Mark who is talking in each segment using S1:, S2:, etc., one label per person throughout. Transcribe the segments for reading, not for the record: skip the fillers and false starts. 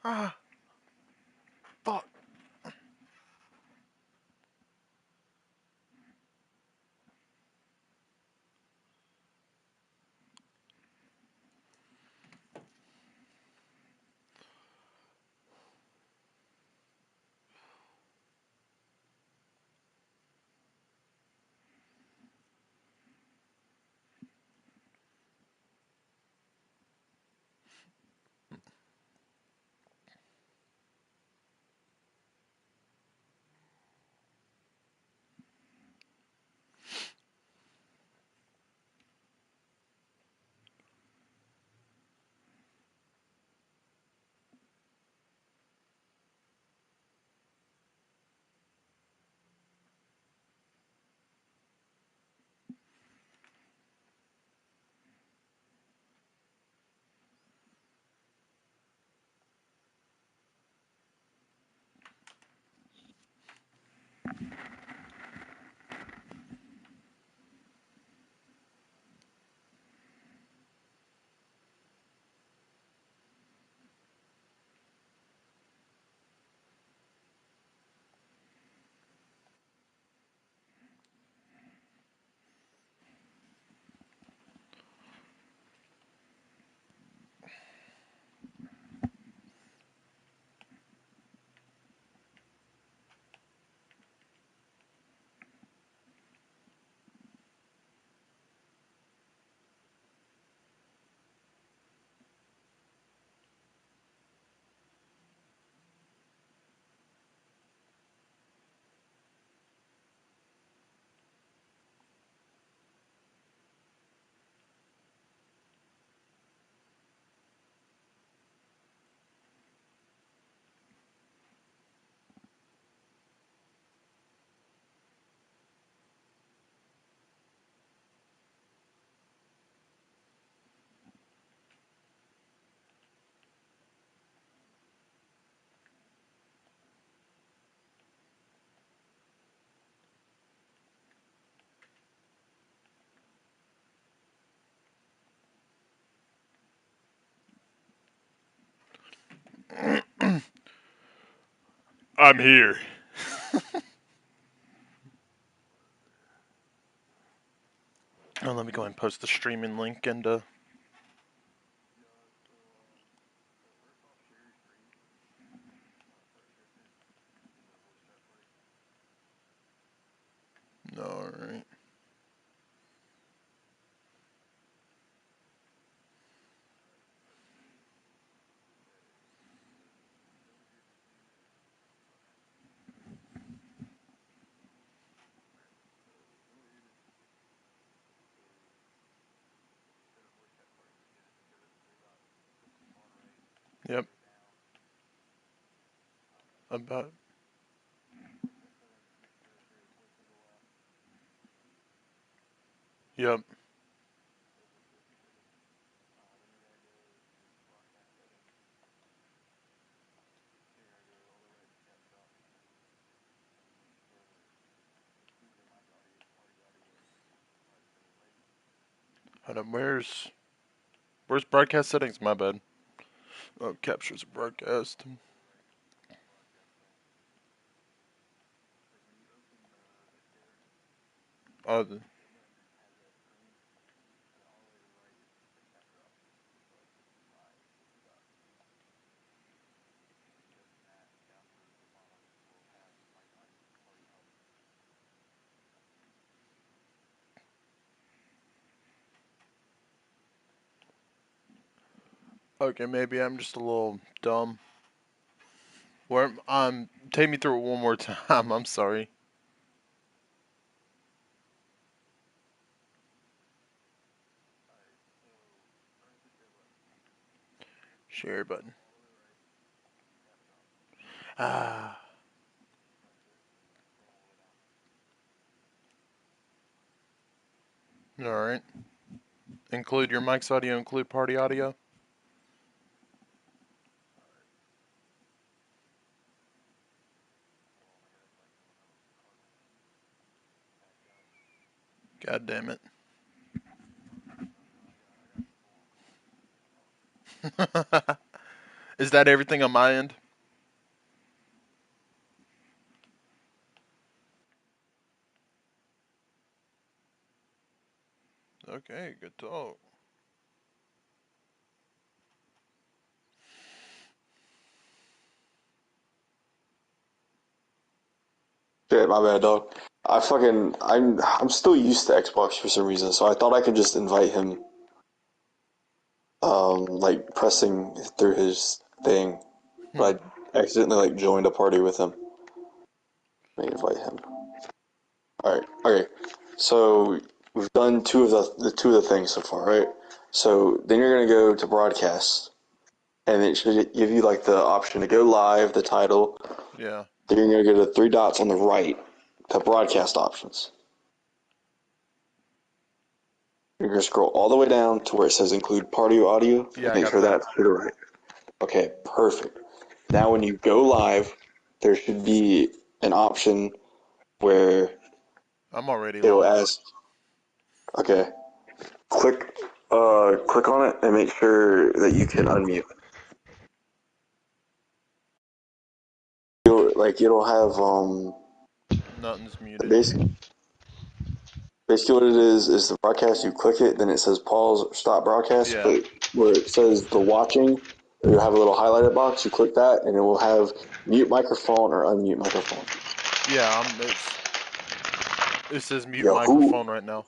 S1: Ah, fuck. I'm here. Oh, let me go and post the streaming link and alright. Yep. About. Yep. Hold on, where's broadcast settings? My bad. Oh, captures a broadcast. Oh, okay, maybe I'm just a little dumb. Where take me through it one more time. I'm sorry. Share button. Ah. Alright. Include your mic's audio, include party audio. God damn it. Is that everything on my end? Okay, good talk.
S2: Shit, my bad, dog. I'm still used to Xbox for some reason, so I thought I could just invite him, like pressing through his thing, but I accidentally like joined a party with him. Let me invite him. All right, okay. So we've done two of the things so far, right? So then you're gonna go to broadcast, and it should give you like the option to go live, the title.
S1: Yeah.
S2: Then you're gonna go to three dots on the right to broadcast options. You're gonna scroll all the way down to where it says include party audio
S1: Yeah,
S2: and
S1: I
S2: make
S1: got
S2: sure
S1: that.
S2: that's to the right. Okay, perfect. Now when you go live, there should be an option where
S1: I'm already
S2: it'll
S1: live.
S2: ask, okay, click on it and make sure that you can unmute. It'll have
S1: Nothing's muted.
S2: basically what it is the broadcast. You click it, then it says pause or stop broadcast.
S1: Yeah.
S2: But where it says the watching, you have a little highlighted box. You click that, and it will have mute microphone or unmute microphone.
S1: Yeah, it says mute
S2: Yo, who?
S1: microphone right now.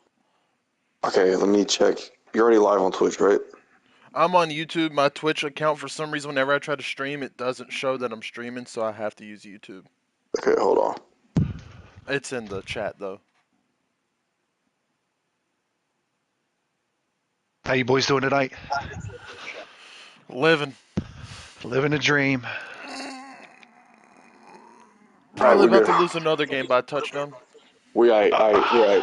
S2: Okay, let me check. You're already live on Twitch, right?
S1: I'm on YouTube. My Twitch account, for some reason, whenever I try to stream, it doesn't show that I'm streaming, so I have to use YouTube.
S2: Okay, hold on.
S1: It's in the chat, though.
S3: How you boys doing tonight?
S1: Living.
S3: Living a dream.
S1: Probably
S2: We're
S1: about
S2: good.
S1: to lose another game by a touchdown.
S2: We're right.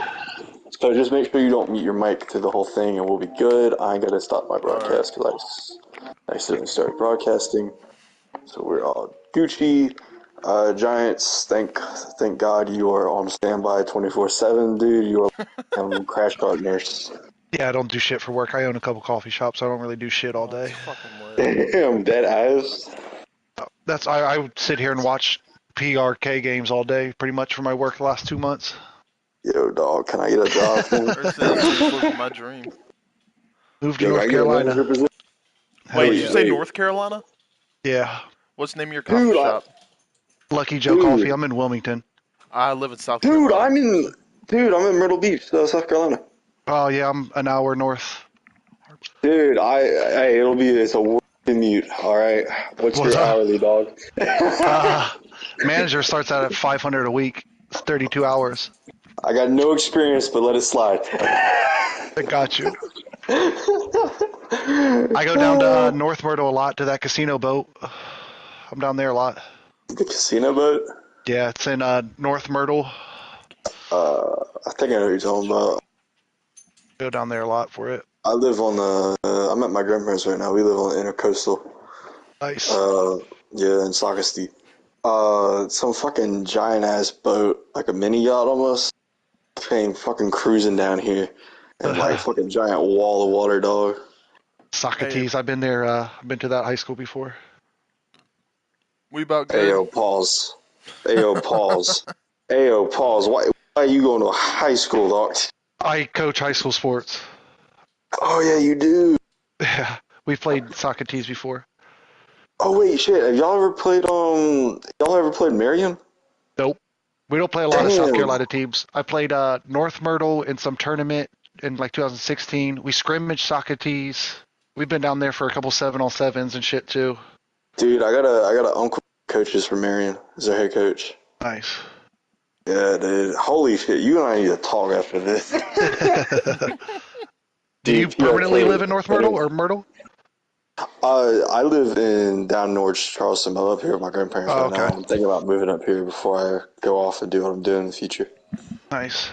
S2: So just make sure you don't mute your mic through the whole thing, and we'll be good. I ain't gotta stop my
S1: Alright.
S2: broadcast because I accidentally started broadcasting. So we're all Gucci. Giants, thank God you are on standby 24/7, dude. You are crash cart nurse.
S3: Yeah, I don't do shit for work. I own a couple coffee shops. So I don't really do shit all
S1: Oh, that's
S3: day.
S1: fucking lit.
S2: Damn, dead ass.
S3: I would sit here and watch PRK games all day, pretty much for my work the last 2 months.
S2: Yo, dog, can I get a job?
S1: That's living my dream.
S3: Moved to
S2: Yo, can
S3: North
S2: I get a manager
S3: Carolina.
S2: position?
S1: Wait,
S3: Hell
S1: did you
S3: yeah.
S1: say North Carolina?
S3: Yeah.
S1: What's the name of your coffee
S2: Dude,
S1: shop?
S3: Lucky Joe Coffee.
S2: dude,
S3: I'm in Wilmington.
S1: I live in South
S2: dude,
S1: Carolina.
S2: I'm in Myrtle Beach, South Carolina.
S3: Oh yeah, I'm an hour north.
S2: Dude, it's a work commute. All right, what's
S3: What's
S2: your
S3: up?
S2: hourly, dog?
S3: Manager starts out at 500 a week. It's 32 hours.
S2: I got no experience, but let it slide.
S3: I got you. I go down to North Myrtle a lot to that casino boat. I'm down there a lot.
S2: The casino boat?
S3: Yeah, it's in North Myrtle.
S2: I think I know what you're talking about.
S3: Go down there a lot for it.
S2: I'm at my grandparents right now. We live on the intercoastal.
S3: Nice.
S2: Uh, yeah, in Saugosty. Some fucking giant ass boat, like a mini yacht almost, came fucking cruising down here, and like fucking giant wall of water, dog.
S1: Hey,
S3: Socrates. I've been there. I've been to that high school before.
S1: we about good?
S2: Ayo, pause. Ayo, pause. Ayo, pause. Why are you going to a high school, dog?
S3: I coach high school sports.
S2: Oh yeah, you do.
S3: Yeah, we've played Socrates before.
S2: Oh wait, shit. Have y'all ever played Marion?
S3: Nope. We don't play a lot of South
S2: Damn.
S3: Carolina teams. I played North Myrtle in some tournament in like 2016. We scrimmaged Socrates. We've been down there for a couple 7-on-7s and shit too.
S2: Dude, I got an uncle coaches for Marion as their head coach.
S3: Nice.
S2: Yeah, dude. Holy shit, you and I need to talk after this.
S3: Do you
S2: Dude,
S3: permanently live
S2: PRK.
S3: in North Myrtle or Myrtle?
S2: I live in down North Charleston. I'm up here with my grandparents
S3: Oh,
S2: right now.
S3: okay.
S2: I'm thinking about moving up here before I go off and do what I'm doing in the future.
S3: Nice.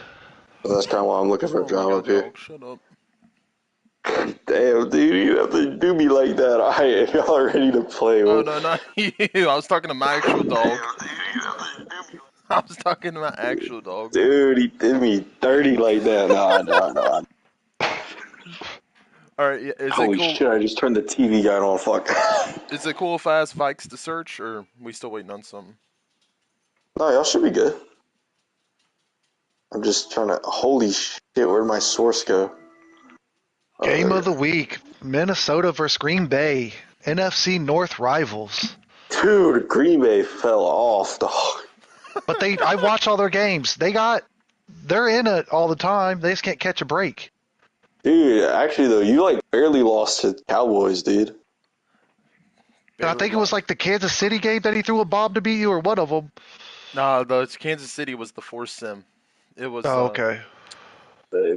S2: So that's kind of why I'm looking for a
S1: Oh my
S2: job
S1: god,
S2: up here.
S1: dog, shut up.
S2: Damn, dude, you have to do me like that. All right, if y'all are ready to play,
S1: Oh
S2: well,
S1: no, not you. I was talking to my actual dog. I was talking to my actual dog.
S2: dude, he did me dirty like that. Nah.
S1: All right, is it
S2: Holy
S1: cool?
S2: shit! I just turned the TV guide on. Fuck.
S1: Is it cool if I ask Vikes to search, or we still waiting on something?
S2: No, y'all should be good. I'm just trying to. Holy shit! Where'd my source go?
S3: Game of the week: Minnesota versus Green Bay. NFC North rivals.
S2: Dude, Green Bay fell off, dog.
S3: But I watch all their games. They're in it all the time. They just can't catch a break.
S2: Dude, actually though, you like barely lost to Cowboys, dude.
S3: And I think it was like the Kansas City game that he threw a bomb to beat you, or one of them.
S1: Nah, the Kansas City was the force sim. It was.
S3: Oh, okay.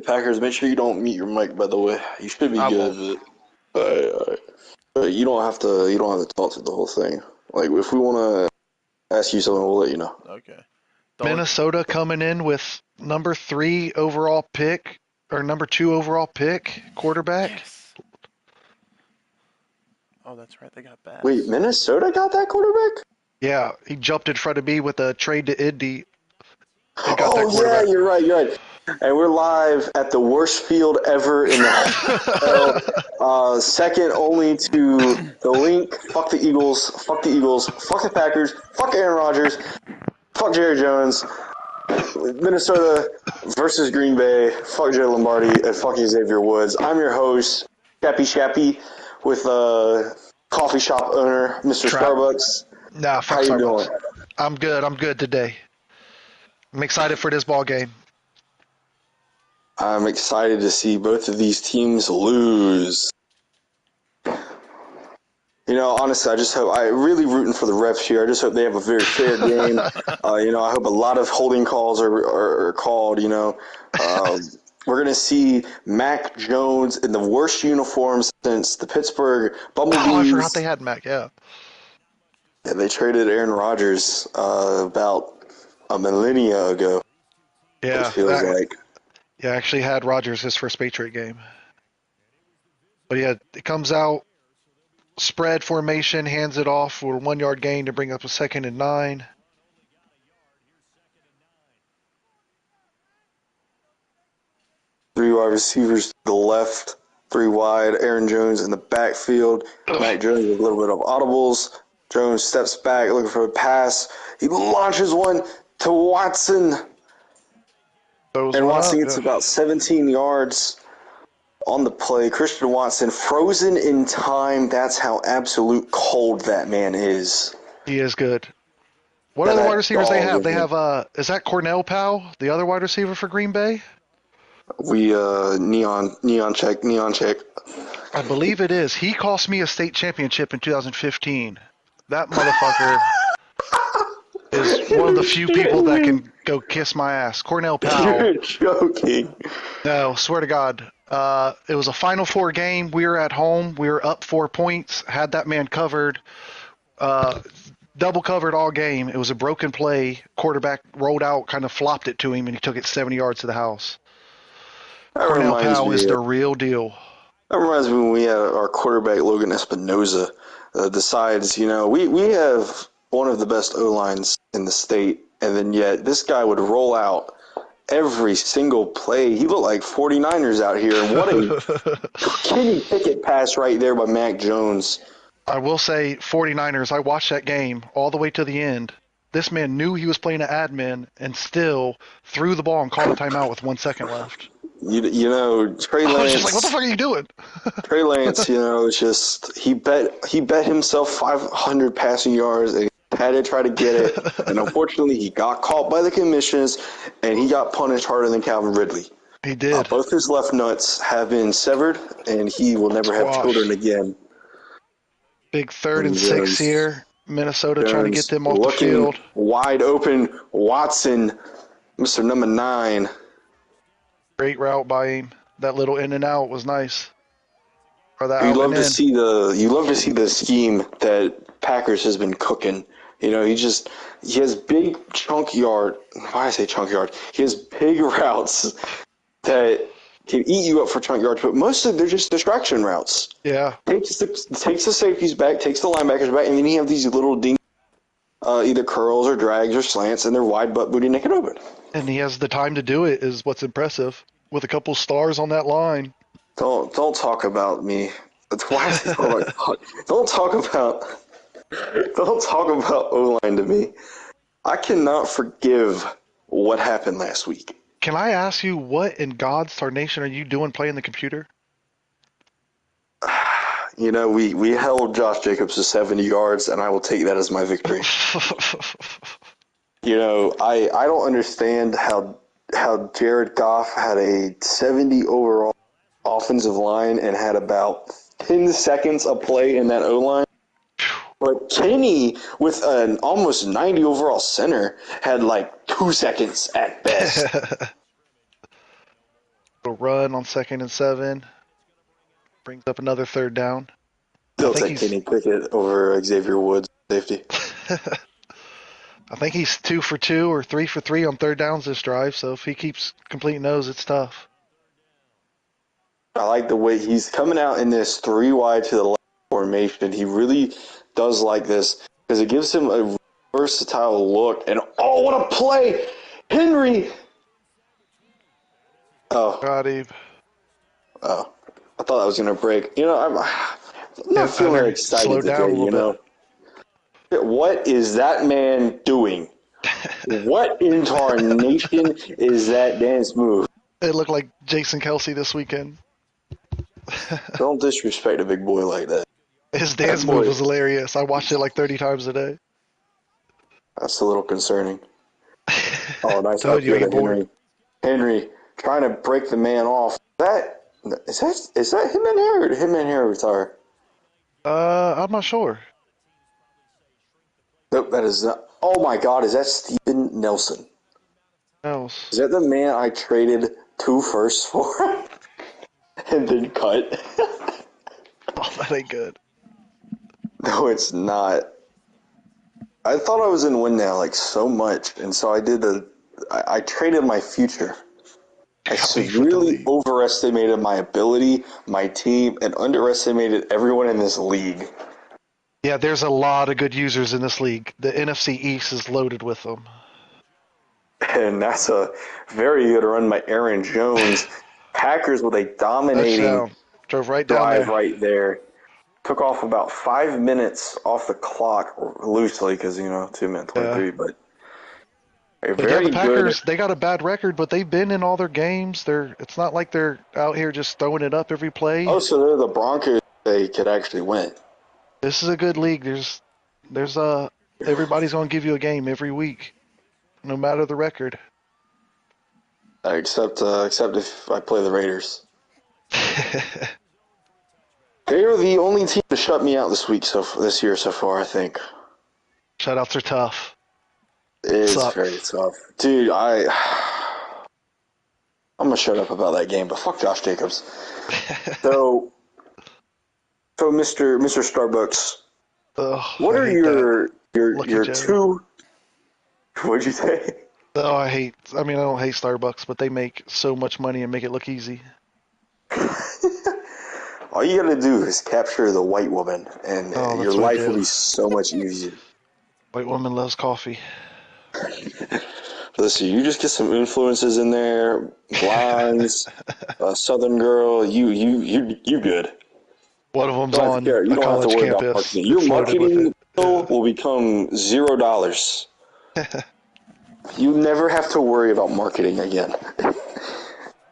S2: Packers, make sure you don't mute your mic. By the way, you should be
S1: I
S2: good, but you don't have to. You don't have to talk through the whole thing. Like if we want to ask you something, we'll let you know.
S1: Okay.
S3: Minnesota coming in with number 3 overall pick, or number 2 overall pick, quarterback.
S1: Yes. Oh, that's right. They got Bass.
S2: Wait, Minnesota got that quarterback?
S3: Yeah, he jumped in front of me with a trade to Indy.
S2: Oh yeah, you're right. You're right. And we're live at the worst field ever in the second only to the Link. Fuck the Eagles. Fuck the Eagles. Fuck the Packers. Fuck Aaron Rodgers. Fuck Jerry Jones. Minnesota versus Green Bay. Fuck Joe Lombardi and fuck Xavier Woods. I'm your host, Shappy, with coffee shop owner, Mr. Starbucks.
S3: Nah, fuck
S2: How you
S3: Starbucks.
S2: doing?
S3: I'm good. I'm good today. I'm excited for this ball game.
S2: I'm excited to see both of these teams lose. You know, honestly, I'm really rooting for the refs here. I just hope they have a very fair game. I hope a lot of holding calls are called, we're going to see Mac Jones in the worst uniform since the Pittsburgh Bumblebees.
S3: Oh, I forgot they had Mac, yeah.
S2: Yeah, they traded Aaron Rodgers about a millennia ago.
S3: Yeah,
S2: it feels like.
S3: Yeah, actually had Rodgers his first Patriot game. But yeah, it comes out, spread formation, hands it off for a 1-yard gain to bring up a 2nd and 9.
S2: Three wide receivers to the left, 3 wide. Aaron Jones in the backfield. Mac Jones with a little bit of audibles. Jones steps back looking for a pass. He launches one to Watson. And Watson gets about 17 yards on the play. Christian Watson frozen in time. That's how absolute cold that man is.
S3: He is good. What other wide receivers they have? They have, is that Cornell Powell, the other wide receiver for Green Bay?
S2: Neon check.
S3: I believe it is. He cost me a state championship in 2015. That motherfucker is one of the few people that can go kiss my ass. Cornell Powell.
S2: You're joking.
S3: No, swear to God. It was a Final Four game. We were at home. We were up 4 points. Had that man covered. Double covered all game. It was a broken play. Quarterback rolled out, kind of flopped it to him, and he took it 70 yards to the house. Cornell Powell is the real deal.
S2: That reminds me when we had our quarterback, Logan Espinoza, decides, we have one of the best O-lines in the state, and then yet this guy would roll out every single play. He looked like 49ers out here, and what a Kenny Pickett pass right there by Mac Jones.
S3: I will say, 49ers, I watched that game all the way to the end. This man knew he was playing an admin and still threw the ball and called a timeout with 1 second left.
S2: Trey Lance.
S3: I was just like, what the fuck are you doing?
S2: Trey Lance, he bet himself 500 passing yards and he had to try to get it. And unfortunately, he got caught by the commissions and he got punished harder than Calvin Ridley.
S3: He did.
S2: Both his left nuts have been severed and he will never have children again.
S3: Big 3rd and 6 here. Minnesota trying to get them off the field.
S2: Wide open. Watson, Mr. Number 9.
S3: Great route by him. That little in and out was nice. Or that
S2: you love to see the scheme that Packers has been cooking. He has big chunk yard. Why I say chunk yard? He has big routes that can eat you up for chunk yards, but mostly they're just distraction routes.
S3: Yeah.
S2: Takes the safeties back, takes the linebackers back, and then you have these little either curls or drags or slants, and they're wide butt booty naked open.
S3: And he has the time to do it is what's impressive. With a couple stars on that line.
S2: Don't talk about me. Why is he talking about? Don't talk about O-line to me. I cannot forgive what happened last week.
S3: Can I ask you, what in God's tarnation are you doing playing the computer?
S2: You know, we held Josh Jacobs to 70 yards, and I will take that as my victory. You know, I don't understand how Jared Goff had a 70 overall offensive line and had about 10 seconds of play in that O-line. But Kenny, with an almost 90 overall center, had like 2 seconds at best.
S3: A run on 2nd and 7. Brings up another 3rd down.
S2: Still take Kenny Pickett over Xavier Woods safety.
S3: I think he's 2 for 2 or 3 for 3 on 3rd downs this drive. So if he keeps completing those, it's tough.
S2: I like the way he's coming out in this 3 wide to the left formation. He really does like this because it gives him a versatile look. And oh, what a play! Henry! Oh.
S3: God, Eve.
S2: Oh. I thought that was going to break. You know, I'm not feeling excited today, you know. What is that man doing? What in tarnation is that dance move?
S3: It looked like Jason Kelsey this weekend.
S2: Don't disrespect a big boy like that.
S3: His dance move was hilarious. I watched it like 30 times a day.
S2: That's a little concerning. Oh, nice
S3: Told you,
S2: Henry. Henry trying to break the man off. Is that him in here or did him in here retire?
S3: I'm not sure.
S2: Nope, that is not. Oh my God, is that Steven Nelson?
S3: Else.
S2: Is that the man I traded 2 firsts for and then cut?
S3: Oh, that ain't good.
S2: No, it's not. I thought I was in win now like so much, and so I traded my future. I severely overestimated my ability, my team, and underestimated everyone in this league.
S3: Yeah, there's a lot of good users in this league. The NFC East is loaded with them.
S2: And that's a very good run by Aaron Jones. Packers with a dominating
S3: Drove right down
S2: drive
S3: there.
S2: right there. Took off about 5 minutes off the clock, loosely, because, 2 minutes 23, but a very
S3: the Packers,
S2: good.
S3: they got a bad record, but they've been in all their games. It's not like they're out here just throwing it up every play.
S2: Oh, so they're the Broncos. They could actually win.
S3: This is a good league. There's everybody's gonna give you a game every week, no matter the record.
S2: Except if I play the Raiders. They are the only team to shut me out this year so far, I think.
S3: Shutouts are tough.
S2: It is very tough. Dude, I'm going to shut up about that game, but fuck Josh Jacobs. So Mr. Starbucks, what are your 2... What'd you say?
S3: Oh, I don't hate Starbucks, but they make so much money and make it look easy.
S2: All you got to do is capture the white woman, and your life will be so much easier.
S3: White woman loves coffee.
S2: Listen, you just get some influences in there, blondes, Southern girl. You good.
S3: One of them's on a college campus.
S2: Your marketing bill will become $0. You never have to worry about marketing again.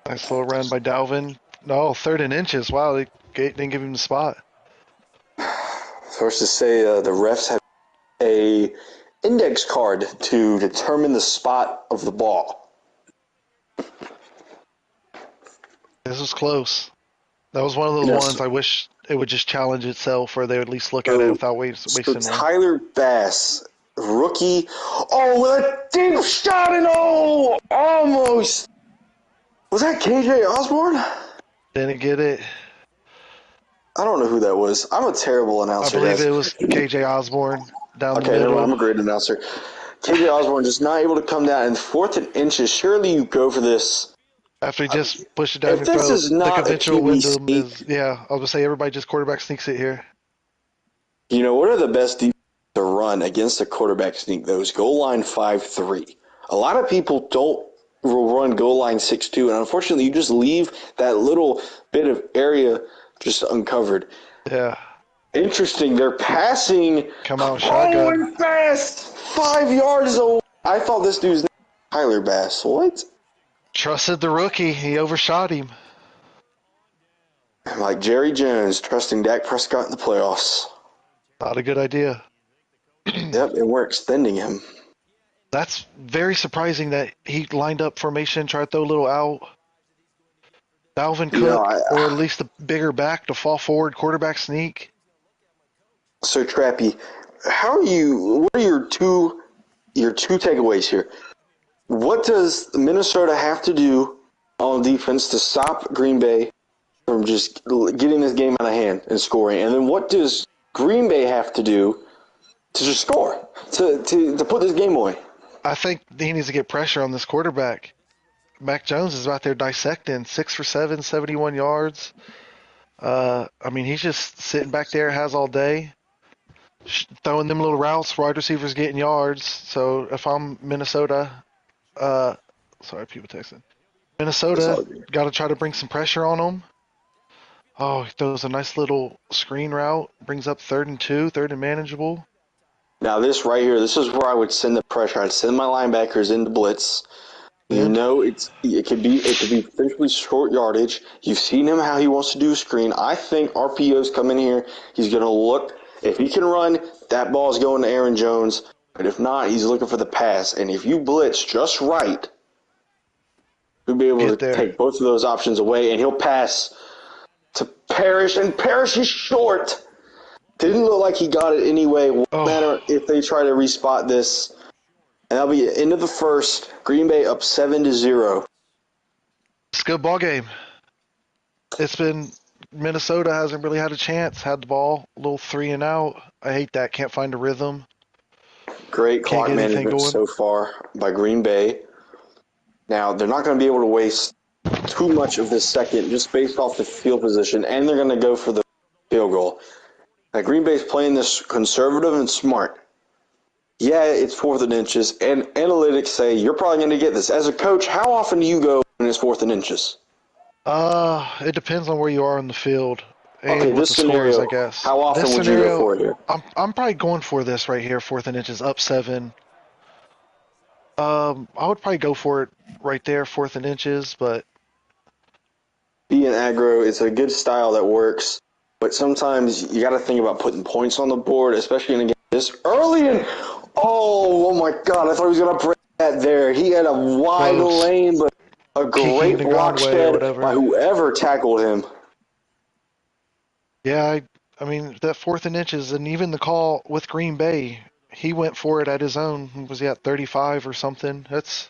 S3: Nice little run by Dalvin. No, 3rd and inches. Wow, they didn't give him the spot.
S2: First to say, the refs have a index card to determine the spot of the ball.
S3: This was close. That was one of those ones I wish it would just challenge itself, or they would at least look at it without wasting one.
S2: Tyler Bass, rookie. Oh, a deep shot and almost. Was that KJ Osborne?
S3: Didn't get it.
S2: I don't know who that was. I'm a terrible announcer.
S3: I believe it was KJ Osborne down the middle.
S2: Okay, I'm a great announcer. KJ Osborne just not able to come down in 4th and inches. Surely you go for this.
S3: After he just pushed it down your throat.
S2: This is not
S3: the conventional wisdom
S2: sneak.
S3: is, I was going to say everybody just quarterback sneaks it here.
S2: You know, what are the best defenses to run against a quarterback sneak? Those goal line 5-3. A lot of people don't will run goal line 6-2, and unfortunately, you just leave that little bit of area just uncovered.
S3: Yeah.
S2: Interesting. They're passing.
S3: Come out shotgun.
S2: And fast. 5 yards away. I thought this dude's name was Tyler Bass. What?
S3: Trusted the rookie. He overshot him.
S2: Like Jerry Jones trusting Dak Prescott in the playoffs.
S3: Not a good idea.
S2: Yep, and we're extending him.
S3: That's very surprising that he lined up formation, tried to throw a little out. Dalvin Cook, or at least the bigger back to fall forward, quarterback sneak.
S2: So Trappy, what are your two takeaways here? What does Minnesota have to do on defense to stop Green Bay from just getting this game out of hand and scoring? And then what does Green Bay have to do to just score, to put this game away?
S3: I think he needs to get pressure on this quarterback. Mac Jones is out there dissecting, 6 for 7, 71 yards. He's just sitting back there, has all day, throwing them little routes, wide receivers getting yards. So if I'm Minnesota, sorry, people texting. Minnesota, got to try to bring some pressure on them. Oh, he throws a nice little screen route, brings up 3rd and 2, 3rd and manageable.
S2: Now this right here, this is where I would send the pressure. I'd send my linebackers into blitz. You know, it could be essentially short yardage. You've seen him how he wants to do a screen. I think RPO's come in here. He's going to look. If he can run, that ball's going to Aaron Jones. But if not, he's looking for the pass. And if you blitz just right, he'll be able to take both of those options away, and he'll pass to Parrish. And Parrish is short. Didn't look like he got it anyway. Won't matter if they try to respot this. And that'll be the end of the first. Green Bay up 7-0.
S3: It's a good ball game. It's been Minnesota hasn't really had a chance. Had the ball, a little 3 and out. I hate that. Can't find a rhythm.
S2: Great clock management so far by Green Bay. Now they're not going to be able to waste too much of this second just based off the field position, and they're going to go for the field goal. Now Green Bay's playing this conservative and smart. Yeah, it's 4th and inches, and analytics say you're probably going to get this. As a coach, how often do you go when it's 4th and inches?
S3: It depends on where you are in the field and
S2: okay,
S3: what the
S2: scenario,
S3: score is, I guess.
S2: How often would you go for it here?
S3: I'm probably going for this right here, 4th and inches, up 7. I would probably go for it right there, 4th and inches, but
S2: being aggro, it's a good style that works, but sometimes you got to think about putting points on the board, especially in a game this early. And oh my God, I thought he was going to break that there. He had a wide lane, but a great block shed by whoever tackled him.
S3: Yeah, I mean, that 4th and inches, and even the call with Green Bay, he went for it at his own. Was he at 35 or something? It's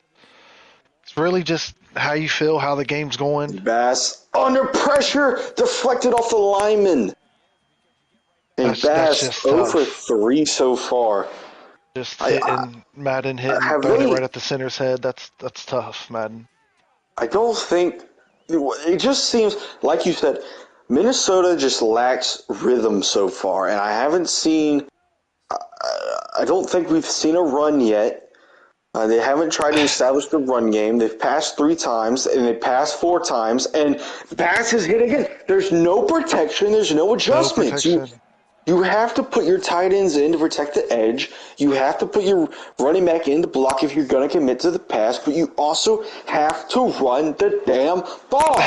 S3: really just how you feel, how the game's going.
S2: Bass under pressure, deflected off the lineman. And Bass 0 for 3 so far.
S3: Just Madden throwing it right at the center's head. That's tough, Madden.
S2: I don't think it just seems like you said. Minnesota just lacks rhythm so far, and I haven't seen. I don't think we've seen a run yet. They haven't tried to establish the run game. They've passed 3 times, and they passed 4 times, and Bass is hit again. There's no protection. There's no adjustments. You have to put your tight ends in to protect the edge. You have to put your running back in to block if you're going to commit to the pass, but you also have to run the damn ball.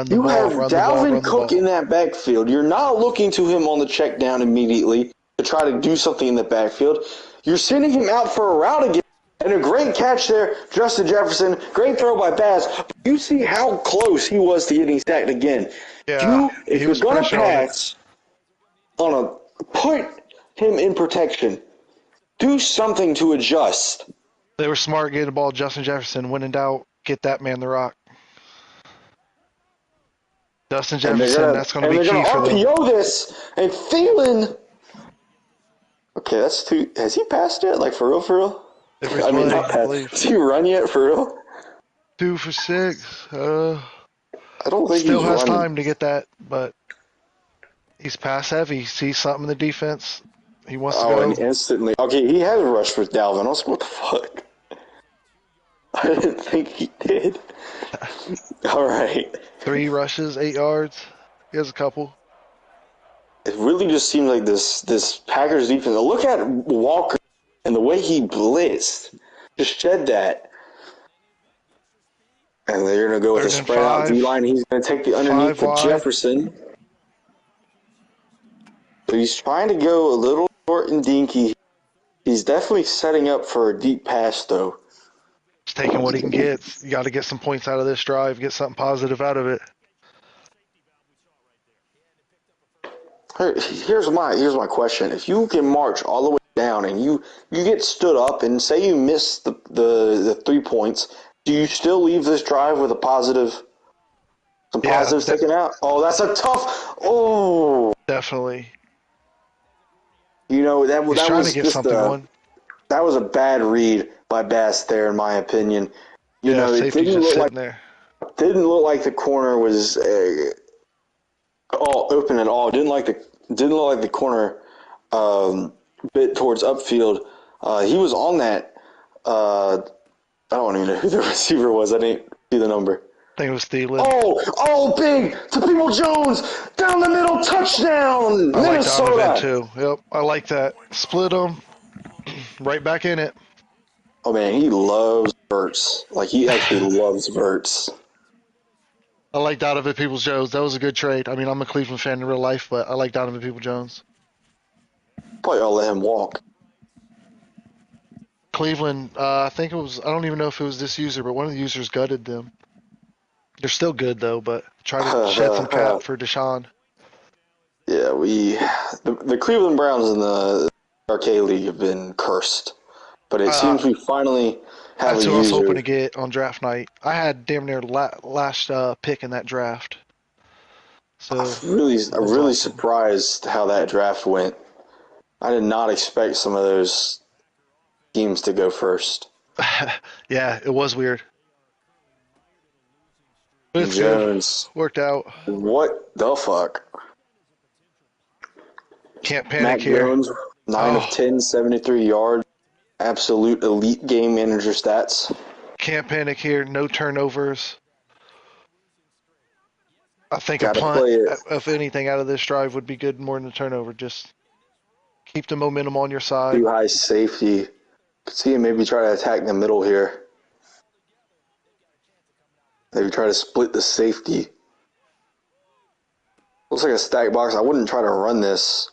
S2: You have Dalvin Cook in that backfield. You're not looking to him on the check down immediately to try to do something in the backfield. You're sending him out for a route again. And a great catch there, Justin Jefferson. Great throw by Bass. But you see how close he was to getting sacked again.
S3: Yeah,
S2: if you're going to pass put him in protection. Do something to adjust.
S3: They were smart getting the ball. Justin Jefferson, when in doubt, get that man the rock. Justin Jefferson, that's going to be key for them.
S2: RPO this, and Thielen. Okay, that's 2. Has he passed yet? Like, for real, for real?
S3: Not passed.
S2: Has he run yet, for real?
S3: 2 for 6.
S2: I don't think
S3: still has time to get that, but he's pass heavy. Sees something in the defense. He wants to go.
S2: And instantly. Okay, he has rushed with Dalvin. I was like, what the fuck? I didn't think he did. All right.
S3: 3 rushes, 8 yards. He has a couple.
S2: It really just seems like this Packers defense. Look at Walker and the way he blitzed. Just shed that. And they're going to go with a
S3: 3rd and
S2: spread out
S3: 5.
S2: D line. He's going to take the underneath
S3: 5
S2: to
S3: wide.
S2: Jefferson. So he's trying to go a little short and dinky. He's definitely setting up for a deep pass, though.
S3: He's taking what he can get. You got to get some points out of this drive. Get something positive out of it.
S2: Here's my question. If you can march all the way down and you get stood up and say you miss the 3 points, do you still leave this drive with some positives taken out? Oh, that's a tough. Oh,
S3: definitely.
S2: You know that
S3: He's
S2: that
S3: trying
S2: was
S3: to get
S2: just
S3: something going.
S2: that was a bad read by Bass there, in my opinion. You
S3: Yeah,
S2: know, it
S3: safety's just sitting there.
S2: didn't look like the corner was all open at all. Didn't look like the corner bit towards upfield. He was on that. I don't even know who the receiver was. I didn't see the number.
S3: I think it was Thielen.
S2: Oh, big to People Jones down the middle, touchdown,
S3: I like
S2: Minnesota.
S3: Donovan too. Yep, I like that. Split them, right back in it.
S2: Oh man, he loves Verts. Like he actually loves Verts.
S3: I like Donovan Peoples-Jones. That was a good trade. I mean, I'm a Cleveland fan in real life, but I like Donovan Peoples-Jones.
S2: Probably I'll let him walk.
S3: Cleveland, I think it was, I don't even know if it was this user, but one of the users gutted them. They're still good, though, but try to shed some cap for Deshaun.
S2: Yeah, the Cleveland Browns in the PRK League have been cursed. But it seems we finally have
S3: That's
S2: a
S3: who I was
S2: user.
S3: hoping to get on draft night. I had damn near last pick in that draft. So
S2: I'm really
S3: awesome.
S2: surprised how that draft went. I did not expect some of those teams to go first.
S3: Yeah, it was weird. But it's
S2: Jones.
S3: good. Worked out.
S2: What the fuck?
S3: Can't panic
S2: Mac
S3: here.
S2: Jones, 9 of 10, 73 yards. Absolute elite game manager stats.
S3: Can't panic here. No turnovers. I think
S2: Gotta
S3: a punt,
S2: play it.
S3: if anything, out of this drive would be good more than a turnover. Just keep the momentum on your side.
S2: Too high safety. Could see him maybe try to attack the middle here. Maybe try to split the safety. Looks like a stack box. I wouldn't try to run this.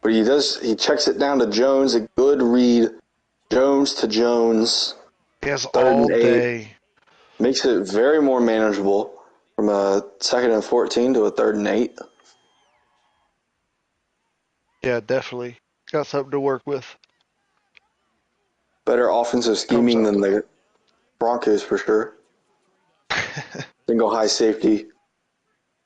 S2: But he checks it down to Jones. A good read. Jones to Jones.
S3: He has
S2: 3rd
S3: all
S2: and 8.
S3: day.
S2: Makes it very more manageable from a 2nd and 14 to a 3rd and 8.
S3: Yeah, definitely. Got something to work with.
S2: Better offensive scheming than the Broncos for sure. Single high safety.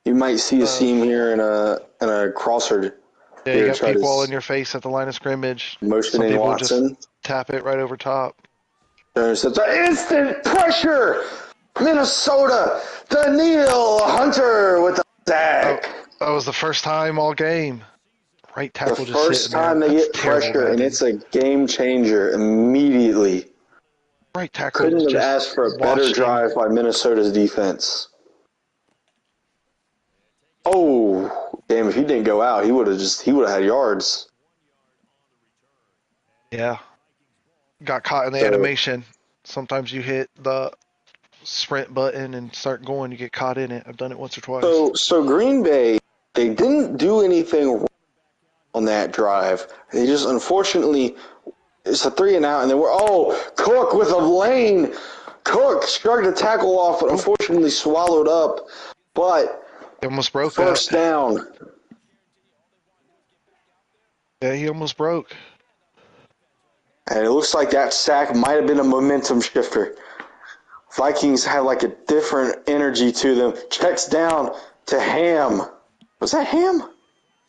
S2: You might see a seam here in a crosser.
S3: Yeah, you got people all in your face at the line of scrimmage.
S2: Motioning
S3: Some people
S2: Watson.
S3: just tap it right over top.
S2: There's instant pressure. Minnesota. Danielle Hunter with the sack.
S3: That was the first time all game. Right tackle
S2: The
S3: just
S2: first
S3: sitting
S2: time
S3: there.
S2: they
S3: That's
S2: get pressure,
S3: terrible,
S2: and it's a game changer immediately.
S3: right tackle.
S2: Couldn't have
S3: just
S2: asked for a better drive by Minnesota's defense. Oh, damn! If he didn't go out, he would have had yards.
S3: Yeah. Got caught in the animation. Sometimes you hit the sprint button and start going, you get caught in it. I've done it once or twice.
S2: So Green Bay, they didn't do anything wrong on that drive. They just, unfortunately, it's a 3 and out, and then Cook with a lane. Cook shrugged the tackle off, but unfortunately swallowed up. But
S3: he almost broke
S2: first down.
S3: Yeah, he almost broke.
S2: And it looks like that sack might have been a momentum shifter. Vikings had like a different energy to them. Checks down to Ham. Was that Ham?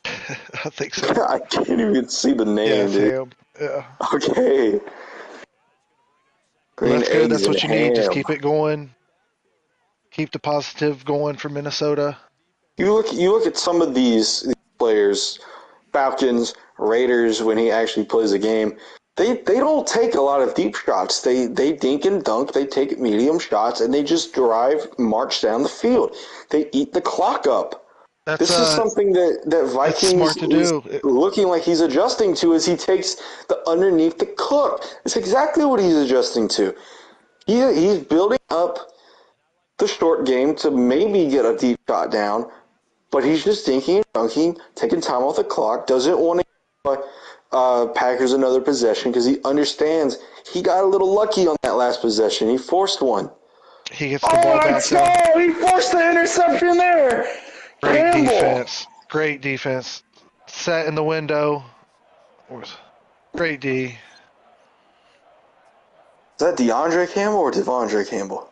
S3: I think so.
S2: I can't even see the name, dude.
S3: Ham. Yeah.
S2: Okay.
S3: Well, that's good. That's what you need. Just
S2: Ham.
S3: keep it going. Keep the positive going for Minnesota.
S2: You look at some of these players, Falcons, Raiders, when he actually plays a game. They don't take a lot of deep shots. They dink and dunk. They take medium shots, and they just drive, march down the field. They eat the clock up.
S3: That's
S2: This is something that
S3: that's
S2: Vikings
S3: smart to
S2: is
S3: do.
S2: looking like he's adjusting to as he takes the underneath the cook. It's exactly what he's adjusting to. He's building up the short game to maybe get a deep shot down, but he's just dinking and dunking, taking time off the clock, doesn't want to Packers another possession because he understands he got a little lucky on that last possession. He forced one.
S3: He gets the ball back.
S2: He forced the interception there.
S3: Great
S2: Campbell.
S3: defense. Great defense. Set in the window. Great D.
S2: Is that DeAndre Campbell or Devondre Campbell?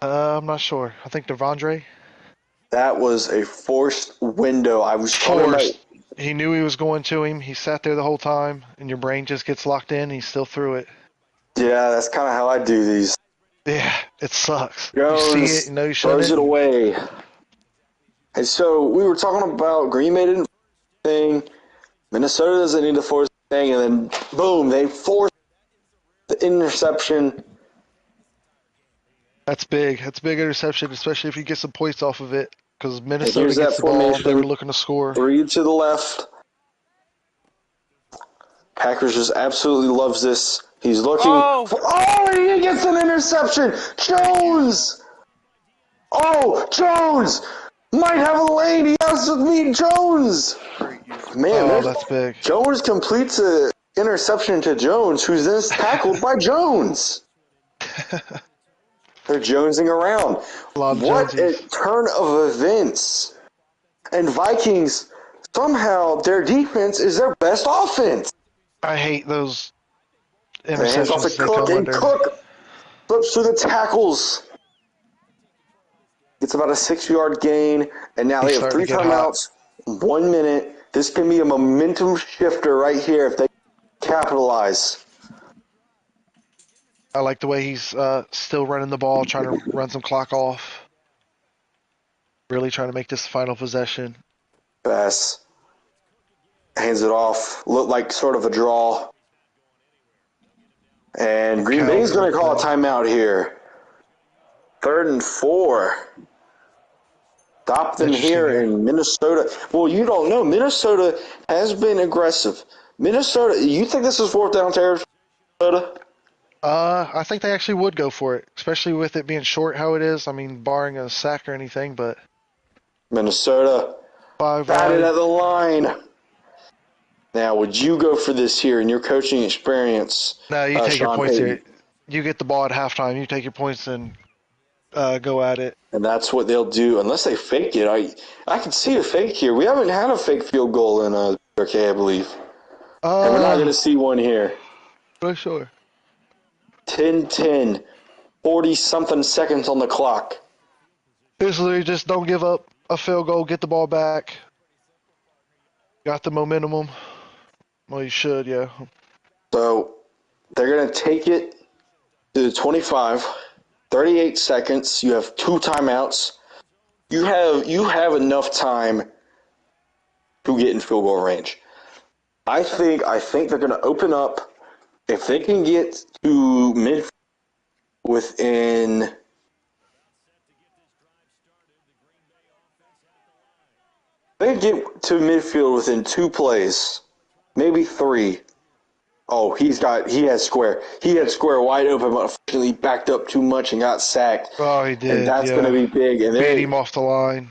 S3: I'm not sure. I think Devondre.
S2: That was a forced window. I was
S3: Forced. He knew he was going to him. He sat there the whole time, and your brain just gets locked in, and he still threw it.
S2: Yeah, that's kind of how I do these.
S3: Yeah, it sucks.
S2: Jones
S3: you see it, you know you shouldn't.
S2: throws it away. And so we were talking about Green Bay didn't thing. Minnesota doesn't need to force the thing, and then boom, they force the interception.
S3: That's big. That's a big interception, especially if you get some points off of it. Because Minnesota
S2: Here's
S3: gets
S2: that
S3: the ball,
S2: formation.
S3: they were looking to score.
S2: 3 to the left. Packers just absolutely loves this. He's looking. He gets an interception. Jones. Jones might have a lane. He has to meet Jones. Man,
S3: that's big.
S2: Jones completes an interception to Jones, who's then tackled by Jones. They're jonesing around. What a turn of events. And Vikings, somehow, their defense is their best offense.
S3: I hate those interceptions.
S2: Hands off the Cook, and Cook flips through the tackles. It's about a 6-yard gain, and now they have 3 timeouts, 1 minute. This can be a momentum shifter right here if they capitalize.
S3: I like the way he's still running the ball, trying to run some clock off. Really trying to make this the final possession.
S2: Pass. Hands it off. Looked like sort of a draw. And Green Bay's going to call a timeout here. 3rd and 4. Stop them here in Minnesota. Well, you don't know. Minnesota has been aggressive. Minnesota, you think this is 4th down territory, Minnesota?
S3: I think they actually would go for it, especially with it being short how it is. I mean, barring a sack or anything, but...
S2: Minnesota batted at the line. Now, would you go for this here in your coaching experience?
S3: No, you take your
S2: Sean
S3: points
S2: Payton?
S3: here. You get the ball at halftime. You take your points and go at it.
S2: And that's what they'll do, unless they fake it. I can see a fake here. We haven't had a fake field goal in PRK, I believe. And we're not going to see one here.
S3: For sure.
S2: 10-10, 40-something seconds on the clock.
S3: Basically, just don't give up a field goal, get the ball back. Got the momentum. Well, you should, yeah.
S2: So they're going to take it to the 25, 38 seconds. You have 2 timeouts. You have enough time to get in field goal range. I think they're going to open up. If they can get to midfield within they get to midfield within 2 plays, maybe 3. Oh, he had square. He had square wide open, but unfortunately backed up too much and got sacked.
S3: Oh, he did.
S2: And that's going to be big. And
S3: beat him off the line.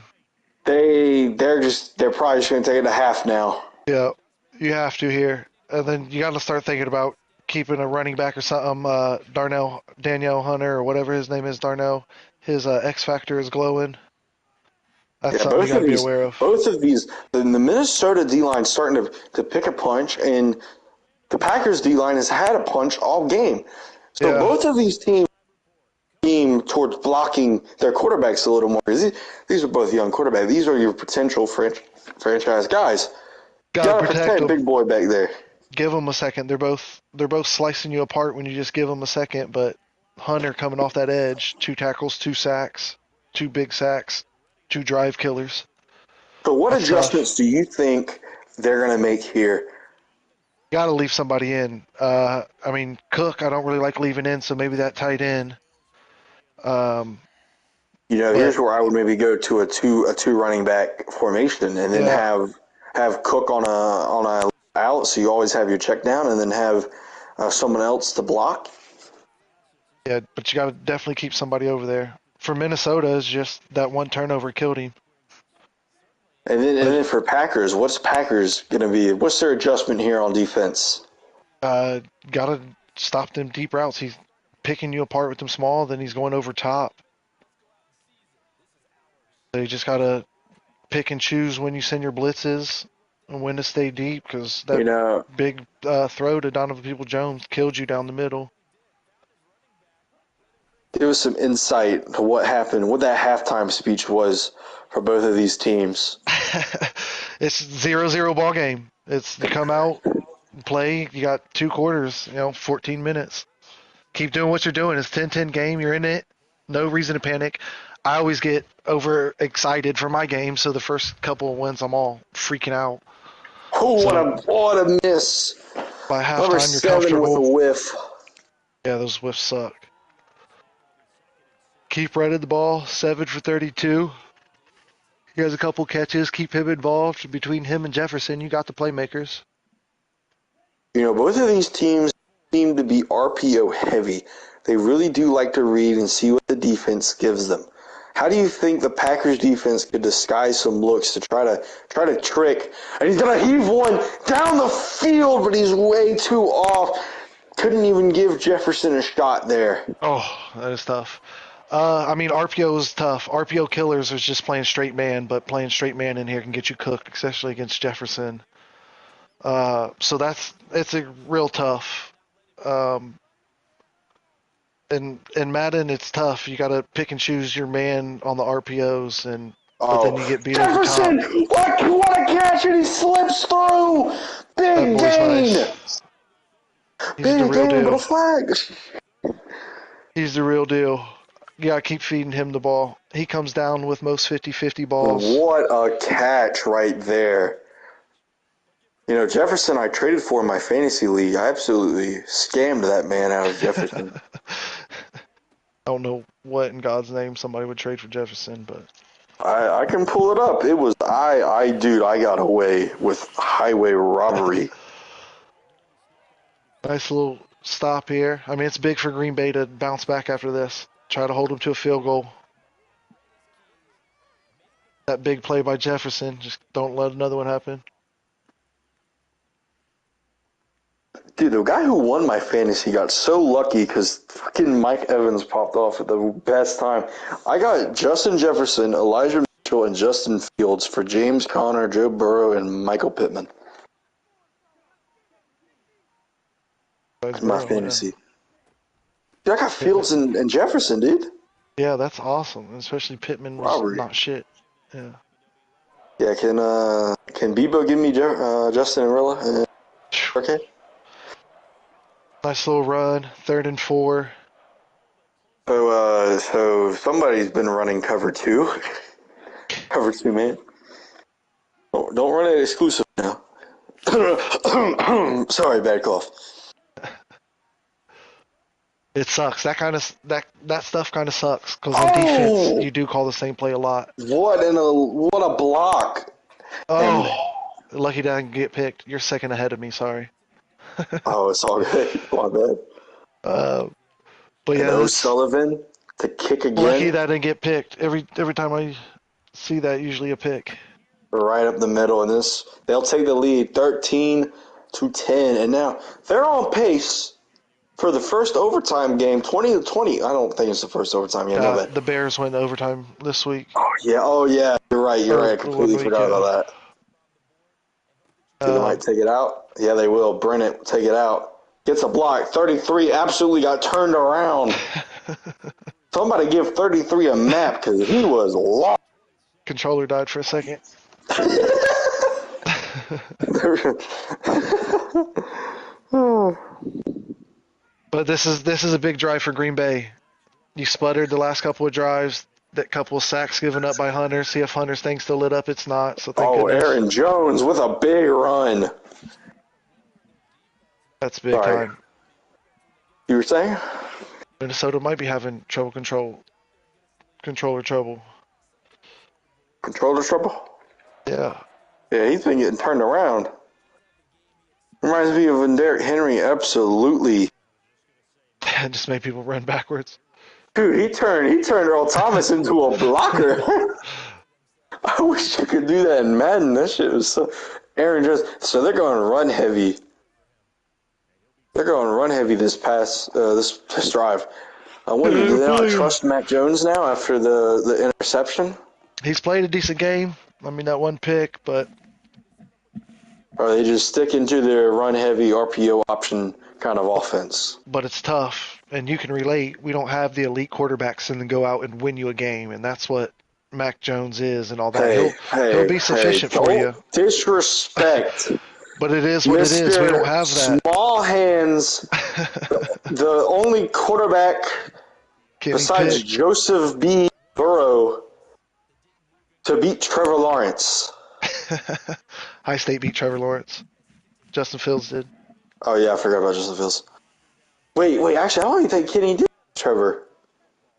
S2: They're probably just going to take it to half now.
S3: Yeah, you have to here, and then you got to start thinking about keeping a running back or something. Danielle Hunter or whatever his name is, Darnell. His X factor is glowing. That's something you got to be aware of.
S2: Both of these, the Minnesota D-line starting to pick a punch, and the Packers D-line has had a punch all game. So both of these teams aim towards blocking their quarterbacks a little more. These are both young quarterbacks. These are your potential franchise guys. Gotta protect that big boy back there.
S3: Give them a second. They're both slicing you apart when you just give them a second. But Hunter coming off that edge, 2 tackles, 2 sacks, 2 big sacks, 2 drive killers.
S2: So what adjustments do you think they're going to make here
S3: Got to leave somebody in. I mean, Cook, I don't really like leaving in, so maybe that tight end.
S2: Here's
S3: But
S2: where I would maybe go to a two running back formation, and then
S3: yeah,
S2: have Cook on a out, so you always have your check down, and then have someone else to block.
S3: yeah, but you got to definitely keep somebody over there. For Minnesota, it's just that one turnover killed him.
S2: And then
S3: But
S2: for Packers, what's Packers gonna be? What's their adjustment here on defense?
S3: got to stop them deep routes. He's picking you apart with them small, then he's going over top. So you just got to pick and choose when you send your blitzes and when to stay deep, because
S2: You
S3: that
S2: know,
S3: big throw to Donovan Peoples-Jones killed you down the middle.
S2: give us some insight to what happened, what that halftime speech was for both of these teams.
S3: It's 0-0 ball game. It's you come out, play. You got 2 quarters. 14 minutes. Keep doing what you're doing. It's 10-10 game. You're in it. No reason to panic. I always get over excited for my game, so the first couple of wins, I'm all freaking out.
S2: Oh,
S3: So
S2: what a miss!
S3: by
S2: Number
S3: halftime, you're
S2: 7 with a
S3: comfortable.
S2: whiff.
S3: Yeah, those whiffs suck. Keep running the ball. 7 for 32. He has a couple catches. Keep him involved. Between him and Jefferson, you got the playmakers.
S2: Both of these teams seem to be RPO heavy. They really do like to read and see what the defense gives them. How do you think the Packers defense could disguise some looks to try to trick? And he's gonna heave one down the field, but he's way too off. Couldn't even give Jefferson a shot there.
S3: Oh, that is tough. I mean, RPO is tough. RPO killers is just playing straight man, but playing straight man in here can get you cooked, especially against Jefferson. So it's a real tough. Um, in Madden, it's tough. You got to pick and choose your man on the RPOs, but then
S2: Oh,
S3: you get beat over
S2: Jefferson!
S3: top.
S2: What a catch! And he slips through.
S3: That
S2: Big
S3: boy's
S2: gain.
S3: nice. He's the
S2: Big
S3: real
S2: gain, but a
S3: deal.
S2: flag.
S3: He's the real deal. You got to keep feeding him the ball. He comes down with most 50-50 balls.
S2: What a catch right there. Jefferson I traded for in my fantasy league. I absolutely scammed that man out of Jefferson.
S3: I don't know what in God's name somebody would trade for Jefferson, but
S2: I can pull it up. It was dude, I got away with highway robbery.
S3: nice little stop here. I mean, it's big for Green Bay to bounce back after this. Try to hold them to a field goal. That big play by Jefferson. Just don't let another one happen.
S2: Dude, the guy who won my fantasy got so lucky because fucking Mike Evans popped off at the best time. I got Justin Jefferson, Elijah Mitchell, and Justin Fields for James Conner, Joe Burrow, and Michael Pittman
S3: Guys,
S2: in my
S3: Burrow, yeah.
S2: fantasy. Dude, I got Fields and Jefferson, dude.
S3: Yeah, that's awesome. Especially Pittman was
S2: Robbery.
S3: not shit. Yeah.
S2: Yeah, can Bebo give me Justin and Rilla? Okay.
S3: Nice little run. 3rd and 4.
S2: So somebody's been running cover 2. Cover 2, man. Don't run it exclusive now. Sorry, bad cough.
S3: It sucks. That stuff kind of sucks because on defense you do call the same play a lot.
S2: What a block.
S3: Oh,
S2: And
S3: lucky that I didn't get picked. You're second ahead of me. Sorry.
S2: it's all good. My bad.
S3: But
S2: And
S3: yeah, that's
S2: O'Sullivan to kick
S3: lucky
S2: again,
S3: that I didn't get picked. Every time I see that, usually a pick.
S2: right up the middle. And they'll take the lead 13-10. And now they're on pace for the first overtime game, 20-20. I don't think it's the first overtime game. My bad.
S3: The Bears went to overtime this week
S2: Oh yeah. You're right.
S3: or
S2: I
S3: one
S2: completely
S3: week.
S2: forgot
S3: Yeah.
S2: about that. They might take it out. Yeah, they will. Brennett take it out. Gets a block. 33 absolutely got turned around. Somebody give 33 a map because he was lost.
S3: Controller died for a second. But this is a big drive for Green Bay. You sputtered the last couple of drives. That couple of sacks given up by Hunter. See if Hunter's thing's still lit up. It's not. So thank goodness.
S2: Aaron Jones with a big run.
S3: That's big
S2: All right.
S3: time.
S2: You were saying?
S3: Minnesota might be having controller trouble.
S2: Controller trouble?
S3: Yeah.
S2: Yeah, he's been getting turned around. Reminds me of when Derrick Henry absolutely.
S3: And just make people run backwards.
S2: Dude, he turned Earl Thomas into a blocker. I wish you could do that in Madden. That shit was so. Aaron Jones. So they're going run heavy. They're going run heavy this drive. I wonder, do they not trust Mac Jones now after the interception?
S3: He's played a decent game. I mean, that one pick, but.
S2: Or are they just sticking to their run heavy RPO option kind of offense?
S3: But it's tough, and you can relate. We don't have the elite quarterbacks and then go out and win you a game, and that's what Mac Jones is and all that. He'll be sufficient for you.
S2: Disrespect.
S3: But it is what it is. We don't have that.
S2: Small hands. The only quarterback besides Joseph B. Burrow to beat Trevor Lawrence.
S3: High State beat Trevor Lawrence. Justin Fields did.
S2: Oh, yeah, I forgot about Justin Fields. Wait, actually, I don't even think Kenny did Trevor.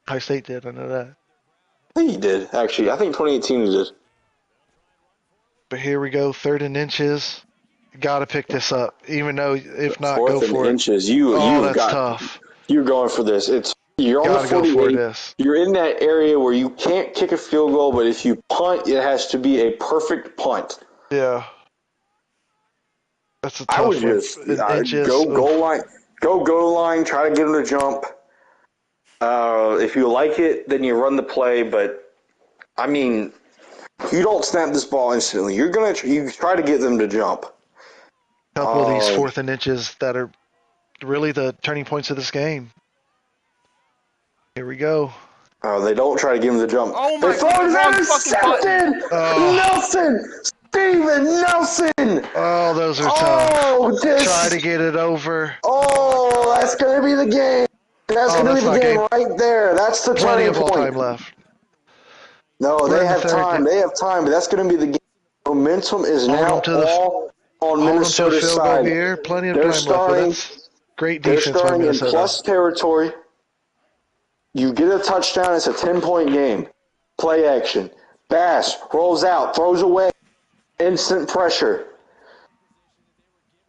S3: High State did, I know that.
S2: I think he did, actually. I think 2018 he did.
S3: But here we go, 3rd and inches. Got to pick this up, even though if not,
S2: Fourth
S3: go for
S2: and inches.
S3: it. That's tough.
S2: You're going for this. You're on the 48. You're in that area where you can't kick a field goal, but if you punt, it has to be a perfect punt.
S3: Yeah. That's a tough
S2: I would just go goal line, try to get him to jump. If you like it, then you run the play. But I mean, you don't snap this ball instantly. You try to get them to jump.
S3: A couple of these 4th and inches that are really the turning points of this game. Here we go.
S2: They don't try to give him the jump.
S1: Oh my
S2: God! Intercepted! Nelson! Steven Nelson!
S3: Oh, those are tough. Try to get it over.
S2: Oh, that's going to be the game. That's going to be the game right there. That's the turning point.
S3: Plenty of time left.
S2: No, they have time. They have time, but that's going to be the game. Momentum is now all on Minnesota's side.
S3: Here. Plenty of time left. Great defense by
S2: Minnesota. They're starting in plus territory. You get a touchdown, it's a 10-point game. Play action. Bass rolls out, throws away. Instant pressure.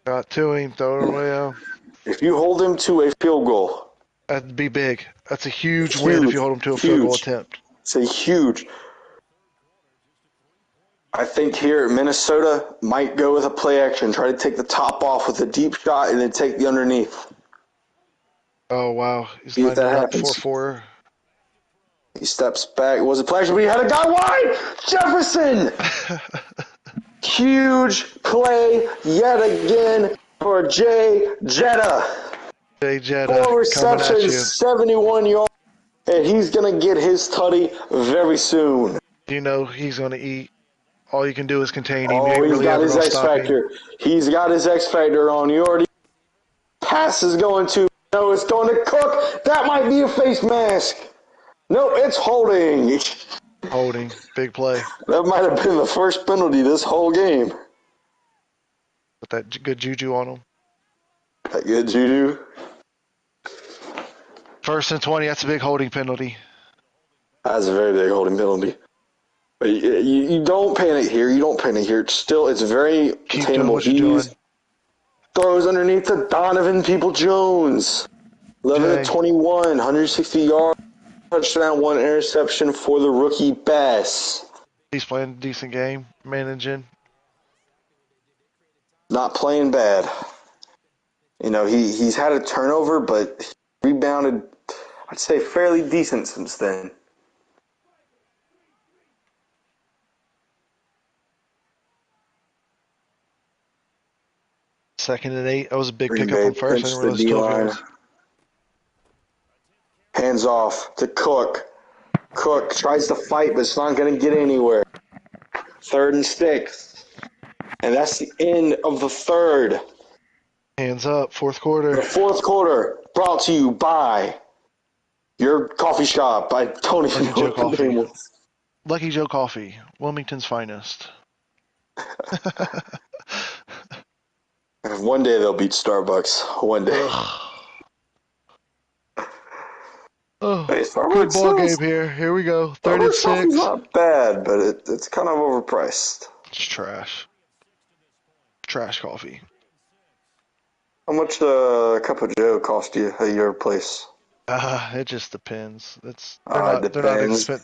S3: Got to him, throw it away out.
S2: If you hold him to a field goal.
S3: That'd be big. That's a huge win if you hold him to a field goal attempt.
S2: It's a huge. I think here Minnesota might go with a play action, try to take the top off with a deep shot and then take the underneath.
S3: Oh, wow. He's
S2: lining up
S3: 4-4.
S2: He steps back. It was a play action, but he had a guy wide! Jefferson! Huge play yet again for Jay Jetta.
S3: Jay Jetta.
S2: 4 receptions, 71 yards, and he's going to get his tutty very soon.
S3: You know he's going to eat. All you can do is contain him.
S2: He's got his X Factor. He's got his X Factor on. You already. Pass is going to. No, it's going to Cook. That might be a face mask. No, it's holding.
S3: Holding. Big play.
S2: That might have been the first penalty this whole game.
S3: With that good juju on him.
S2: That good juju.
S3: 1st and 20. That's a big holding penalty.
S2: That's a very big holding penalty. But you don't panic here. You don't panic here. It's very attainable. He throws underneath to Donovan People-Jones. 11-21, 160 yards, touchdown, 1 interception for the rookie Bass.
S3: He's playing a decent game, managing.
S2: Not playing bad. You know, he's had a turnover, but he rebounded, I'd say, fairly decent since then.
S3: Second and 8. That was a big pickup on first. I didn't realize 12 yards.
S2: Hands off to Cook. Cook tries to fight, but it's not going to get anywhere. 3rd and 6. And that's the end of the 3rd.
S3: Hands up, 4th quarter.
S2: The 4th quarter brought to you by your coffee shop. I don't even know what the name was.
S3: Lucky Joe Coffee, Wilmington's finest.
S2: One day they'll beat Starbucks. One day.
S3: Oh,
S2: Hey,
S3: good
S2: Starbucks
S3: ball game
S2: sells.
S3: here. Here we go. Third and
S2: Starbucks coffee's
S3: 6.
S2: not bad, but it's kind of overpriced.
S3: It's trash. Trash coffee.
S2: How much a cup of Joe cost you at your place?
S3: It just depends. They're
S2: It
S3: not
S2: depends.
S3: they're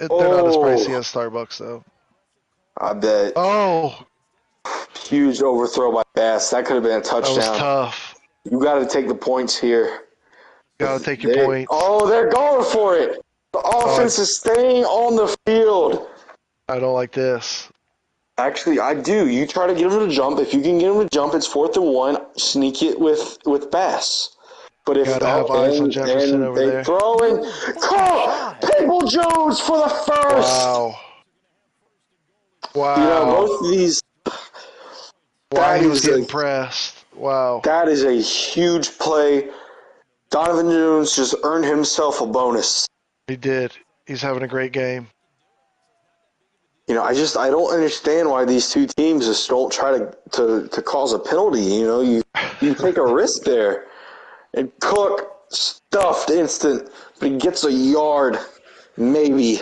S3: not as pricey
S2: Oh,
S3: as Starbucks though.
S2: I bet.
S3: Oh,
S2: Huge overthrow by Bass. That could have been a
S3: that was
S2: touchdown.
S3: tough.
S2: You got to take the points here.
S3: Gotta take your points.
S2: They're going for it. The offense is staying on the field.
S3: I don't like this.
S2: Actually, I do. You try to get him to jump. If you can get him to jump, it's 4th and 1. Sneak it with Bass. But if
S3: Gotta have eyes on Jefferson over
S2: they
S3: there.
S2: throw in, call People Jones for the first.
S3: Wow.
S2: Both of these.
S3: Why he was getting pressed. Wow.
S2: That is a huge play. Donovan Jones just earned himself a bonus.
S3: He did. He's having a great game.
S2: I don't understand why these two teams just don't try to cause a penalty. You take a risk there. And Cook stuffed instant, but he gets a yard, maybe.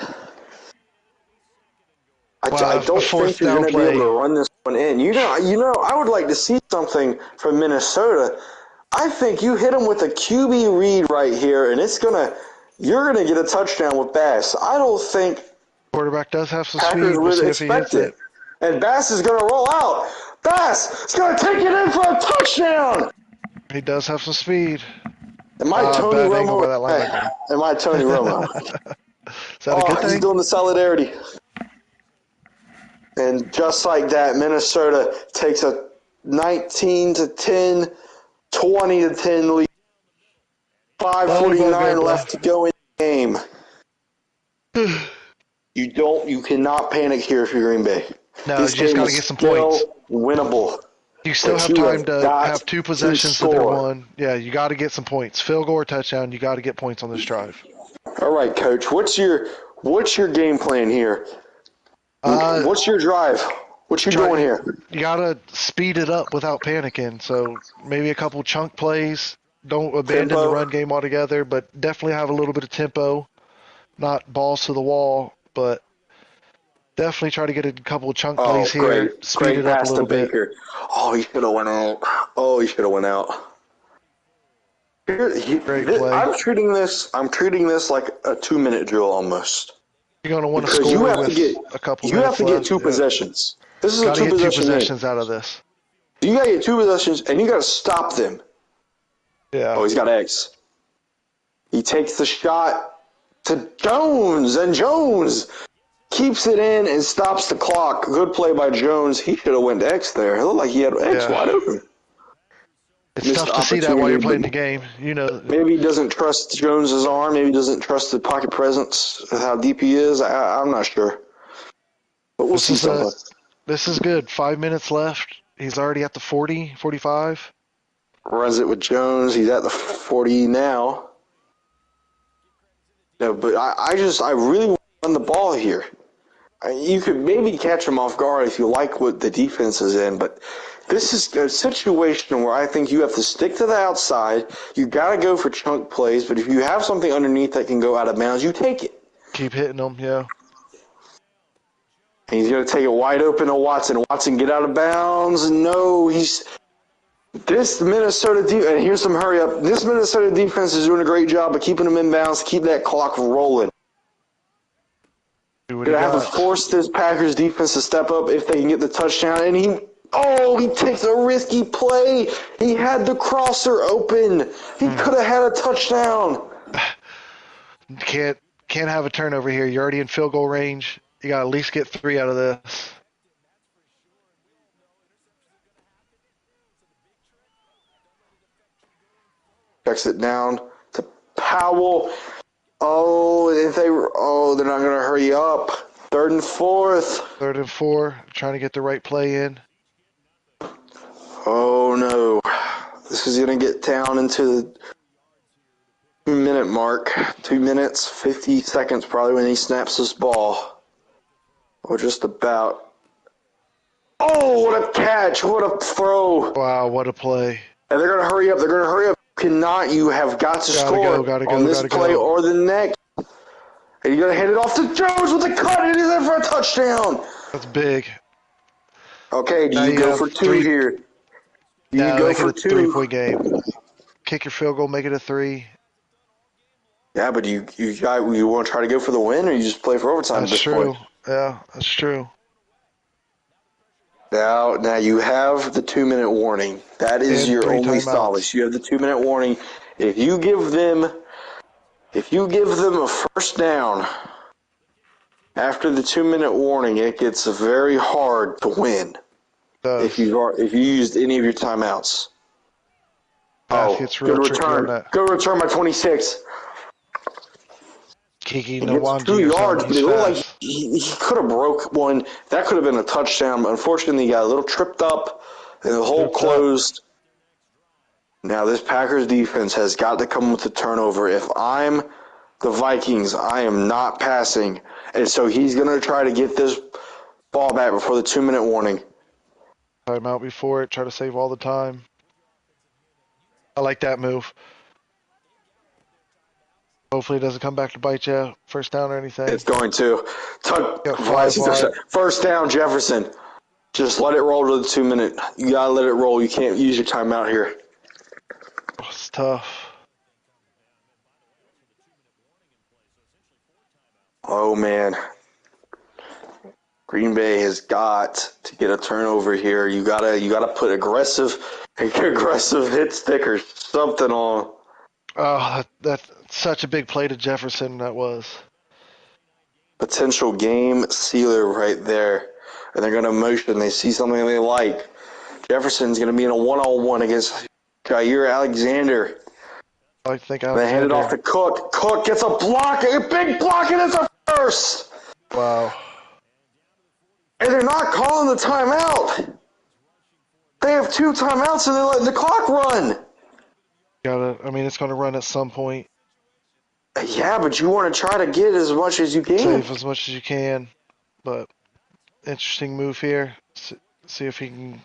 S2: I don't think you're going to be able to run this one in. I would like to see something from Minnesota. I think you hit him with a QB read right here, and you're gonna get a touchdown with Bass. I don't think
S3: quarterback does have some
S2: Packers
S3: speed.
S2: would
S3: We'll see if he hits it.
S2: And Bass is gonna roll out. Bass is gonna take it in for a touchdown.
S3: He does have some speed.
S2: Am I Tony
S3: bad
S2: Romo?
S3: angle by that linebacker.
S2: Am I Tony Romo?
S3: Is that a good thing?
S2: He's doing the solidarity. And just like that, Minnesota takes a 19-10, 20-10 lead. 5:49 left to go in the game. You cannot panic here if you're Green Bay.
S3: No, you just got to get some points.
S2: Winnable.
S3: You still have time to have 2 possessions to their 1. Yeah, you got to get some points. Field goal or touchdown, you got to get points on this drive.
S2: All right, Coach. What's your game plan here? What's your drive? What you doing here?
S3: You got to speed it up without panicking. So maybe a couple chunk plays. Don't abandon the run game altogether, but definitely have a little bit of tempo. Not balls to the wall, but definitely try to get a couple of chunk plays here. Speed it up a little bit.
S2: Baker. Oh, he should have went out. Great play. I'm treating this like a 2-minute drill almost.
S3: You're going to want to score with a couple minutes left.
S2: You have to get 2 possessions. This is a 2
S3: possessions out of this.
S2: You got to get 2 possessions, and you got to stop them.
S3: Yeah.
S2: Oh, he's got eggs. He takes the shot to Jones, and Jones keeps it in and stops the clock. Good play by Jones. He should have went to X there. It looked like he had X wide open.
S3: It's tough to see that while you're playing the game.
S2: Maybe he doesn't trust Jones's arm. Maybe he doesn't trust the pocket presence, how deep he is. I'm not sure. But we'll see something.
S3: This is good. 5 minutes left. He's already at the 40, 45.
S2: Runs it with Jones. He's at the 40 now. No, but I really want to run the ball here. You could maybe catch him off guard if you like what the defense is in, but this is a situation where I think you have to stick to the outside. You got to go for chunk plays, but if you have something underneath that can go out of bounds, you take it.
S3: Keep hitting them, yeah.
S2: And he's going to take it wide open to Watson. Watson get out of bounds. No, this Minnesota defense, and here's some hurry up. This Minnesota defense is doing a great job of keeping them in bounds, keep that clock rolling. They're going to have to force this Packers defense to step up if they can get the touchdown. And he takes a risky play. He had the crosser open. He could have had a touchdown.
S3: Can't have a turnover here. You're already in field goal range. You got to at least get 3 out of this.
S2: Checks it down to Powell. They're not going to hurry up. 3rd and 4th.
S3: 3rd and 4. Trying to get the right play in.
S2: Oh, no. This is going to get down into the 2-minute mark. 2 minutes, 50 seconds probably when he snaps this ball. Or just about. Oh, what a catch. What a throw.
S3: Wow, what a play.
S2: And they're going to hurry up. They're going to hurry up. Cannot. You have got to
S3: Gotta
S2: score
S3: go,
S2: on this
S3: gotta
S2: play
S3: go.
S2: or the next. And you're going to hand it off to Jones with a cut. It is in for a touchdown.
S3: That's big.
S2: Okay, do
S3: Now
S2: you
S3: you
S2: go
S3: have
S2: for two
S3: three.
S2: here? Do you
S3: Now
S2: go
S3: make it
S2: for
S3: a
S2: two?
S3: 3-point game. Kick your field goal, make it a 3.
S2: Yeah, but you want to try to go for the win, or you just play for overtime at
S3: That's
S2: this point?
S3: true. Yeah, that's true.
S2: Now you have the 2-minute warning. That is
S3: And
S2: your
S3: 3
S2: only
S3: timeouts.
S2: solace. You have the 2-minute warning. If you give them a first down after the 2-minute warning, it gets very hard to win. If
S3: Does.
S2: you used any of your timeouts.
S3: Math
S2: Oh,
S3: gets real
S2: good
S3: tricky on
S2: return.
S3: that.
S2: Good return by 26.
S3: Kiki
S2: He gets
S3: Nwanji
S2: 2
S3: or something.
S2: yards, but
S3: He's
S2: it looked like
S3: fast.
S2: he could have broke one. That could have been a touchdown. Unfortunately, he got a little tripped up, and the hole
S3: Tripped up.
S2: closed. Now, this Packers defense has got to come with the turnover. If I'm the Vikings, I am not passing. And so he's going to try to get this ball back before the 2-minute warning.
S3: Timeout before it. Try to save all the time. I like that move. Hopefully it doesn't come back to bite you. First down or anything.
S2: It's going to.
S3: Got 5 wide.
S2: First down, Jefferson. Just let it roll to the 2-minute. You got to let it roll. You can't use your timeout here.
S3: It's tough.
S2: Oh, man. Green Bay has got to get a turnover here. You gotta put aggressive hit stickers, something on.
S3: Oh, that's such a big play to Jefferson that was.
S2: Potential game sealer right there. And they're gonna motion. They see something they like. Jefferson's gonna be in a one-on-one against Jair Alexander.
S3: I think
S2: They hand it off
S3: Alexander.
S2: to Cook. Cook gets a block, a big block, and it's a first.
S3: Wow.
S2: And they're not calling the timeout. They have 2 timeouts and they're letting the clock run.
S3: It's going to run at some point.
S2: Yeah, but you want to try to get as much as you can.
S3: Save as much as you can. But interesting move here. See if he can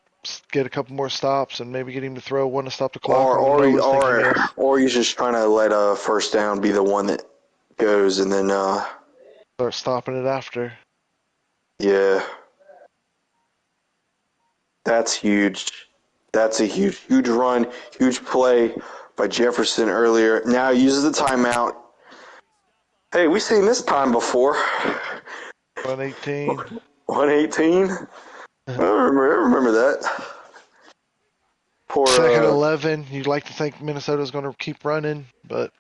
S3: get a couple more stops and maybe get him to throw one to stop the clock on the lowest they can miss.
S2: Or you're just trying to let a first down be the one that goes, and then
S3: Start stopping it after.
S2: yeah, that's huge. That's a huge run, huge play by Jefferson earlier. Now he uses the timeout. Hey, we've seen this time before.
S3: 118.
S2: 118. I remember that. Poor,
S3: Second 11. You'd like to think Minnesota's going to keep running, but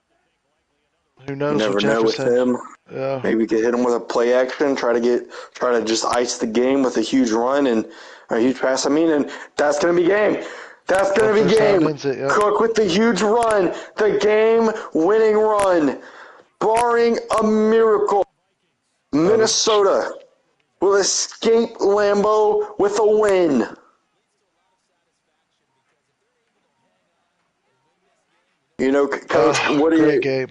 S3: who knows
S2: you never
S3: with
S2: know with
S3: Jefferson.
S2: him.
S3: Yeah.
S2: Maybe we could hit him with a play action, try to just ice the game with a huge run and a huge pass. And that's going to be game. That's going to be
S3: First down
S2: game.
S3: ends it, yeah.
S2: Cook with the huge run, the game-winning run. Barring a miracle, Minnesota will escape Lambeau with a win. You know, Coach,
S3: Great game.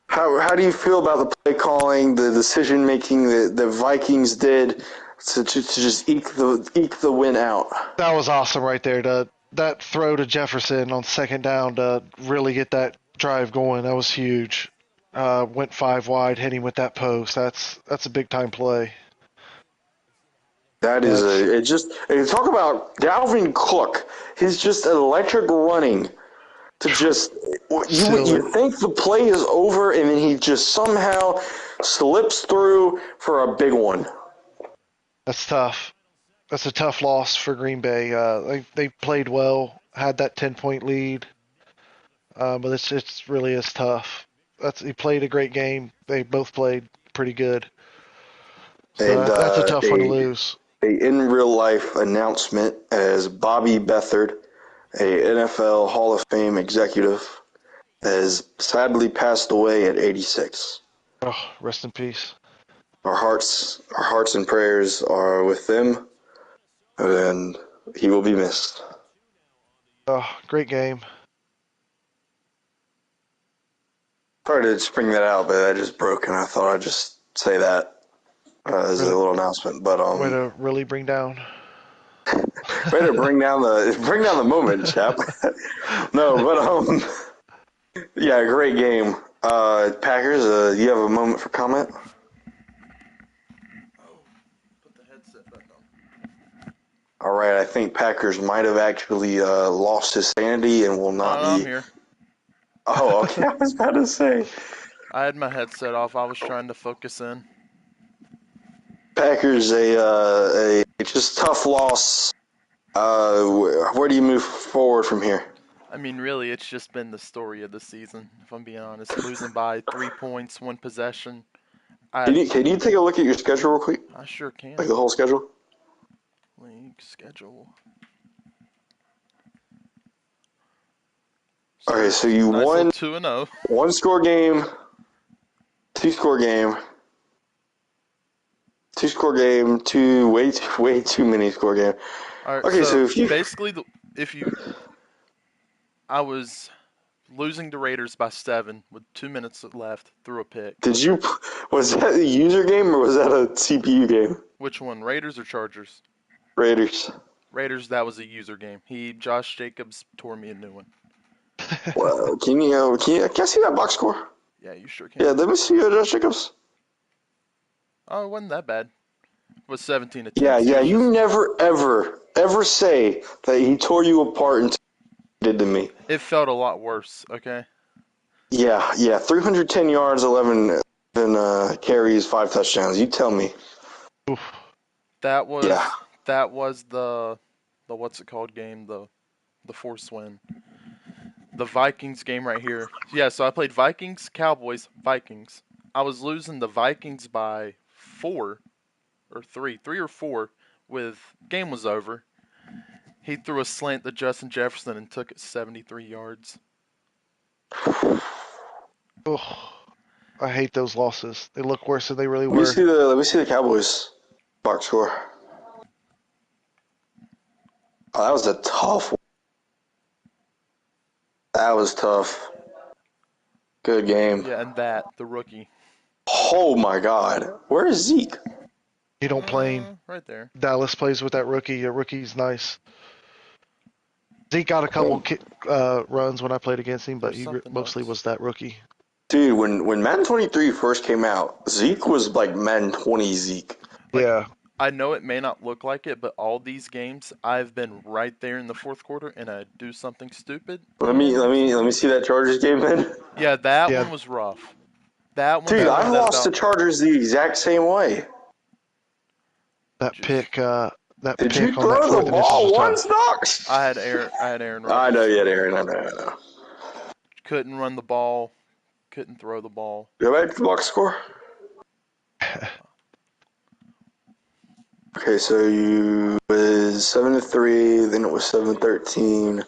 S2: How do you feel about the play calling, the decision making that the Vikings did to just eke the win out?
S3: That was awesome right there. That throw to Jefferson on second down to really get that drive going. That was huge. Went 5 wide, hitting with that post. That's a big time play.
S2: That is and talk about Dalvin Cook. He's just electric running to just you think the play is over and then he just somehow slips through for a big one.
S3: That's tough. That's a tough loss for Green Bay. They played well, had that 10-point lead, but it's really is tough. He played a great game. They both played pretty good. So
S2: And
S3: that's a tough one to lose.
S2: A in real life announcement as Bobby Beathard, a NFL Hall of Fame executive, has sadly passed away at 86.
S3: Oh, rest in peace.
S2: Our hearts and prayers are with them, and he will be missed.
S3: Oh, great game.
S2: Sorry to just bring that out, but that just broke, and I thought I'd just say that as a little announcement. But
S3: Way to really bring down.
S2: Way to bring down the moment, chap. No, but yeah, great game. Packers, you have a moment for comment?
S1: Oh, put the headset back on.
S2: All right, I think Packers might have actually lost his sanity and will not
S1: I'm
S2: be.
S1: here.
S2: Oh, okay. I was about to say.
S1: I had my headset off. I was trying to focus in.
S2: Packers a just tough loss. Where do you move forward from here?
S1: I mean, really, it's just been the story of the season, if I'm being honest. Losing by 3 points, 1 possession.
S2: Can you take a look at your schedule real quick?
S1: I sure can.
S2: Like the whole schedule?
S1: League schedule.
S2: Okay, so you
S1: nice
S2: won
S1: 2-0.
S2: 1-score game, 2-score game, 2-score game, way too many score game.
S1: All right,
S2: Okay, so if you
S1: basically, I was losing the Raiders by 7 with 2 minutes left through a pick.
S2: was that a user game or was that a CPU game?
S1: Which one, Raiders or Chargers?
S2: Raiders.
S1: Raiders, that was a user game. Josh Jacobs tore me a new one.
S2: Well, can I see that box score?
S1: Yeah, you sure can.
S2: Yeah, let me see Josh Jacobs.
S1: Oh, it wasn't that bad. It was 17 attempts.
S2: Yeah, you never, ever say that he tore you apart until he did to me.
S1: It felt a lot worse, okay?
S2: Yeah, 310 yards, 11 carries, 5 touchdowns. You tell me.
S3: Oof.
S1: That was the what's it called game, the force win. The Vikings game right here. Yeah, so I played Vikings, Cowboys, Vikings. I was losing the Vikings by 4 or 3 or 4 with game was over. He threw a slant to Justin Jefferson and took it 73 yards.
S3: Oh, I hate those losses. They look worse than they really
S2: Let me
S3: were.
S2: see the Cowboys box score. Oh, that was a tough one. That was tough. Good game.
S1: Yeah, and the rookie.
S2: Oh my God. Where is Zeke?
S3: He don't play.
S1: Right there.
S3: Dallas plays with that rookie. A rookie's nice. Zeke got a couple runs when I played against him, but he mostly was that rookie.
S2: Dude, when Madden 23 first came out, Zeke was like Madden 20 Zeke.
S3: Yeah.
S1: I know it may not look like it, but all these games I've been right there in the fourth quarter, and I do something stupid.
S2: Let me see that Chargers game then.
S1: Yeah, that one was rough. That one.
S2: Dude, I've lost to Chargers the exact same way.
S3: That pick.
S2: Did you throw the ball once, Doc?
S1: I had Aaron Rodgers.
S2: I know you had Aaron. I know.
S1: Couldn't run the ball. Couldn't throw the ball.
S2: Go back to the box score. Okay, so you was 7-3, then it was 7-13.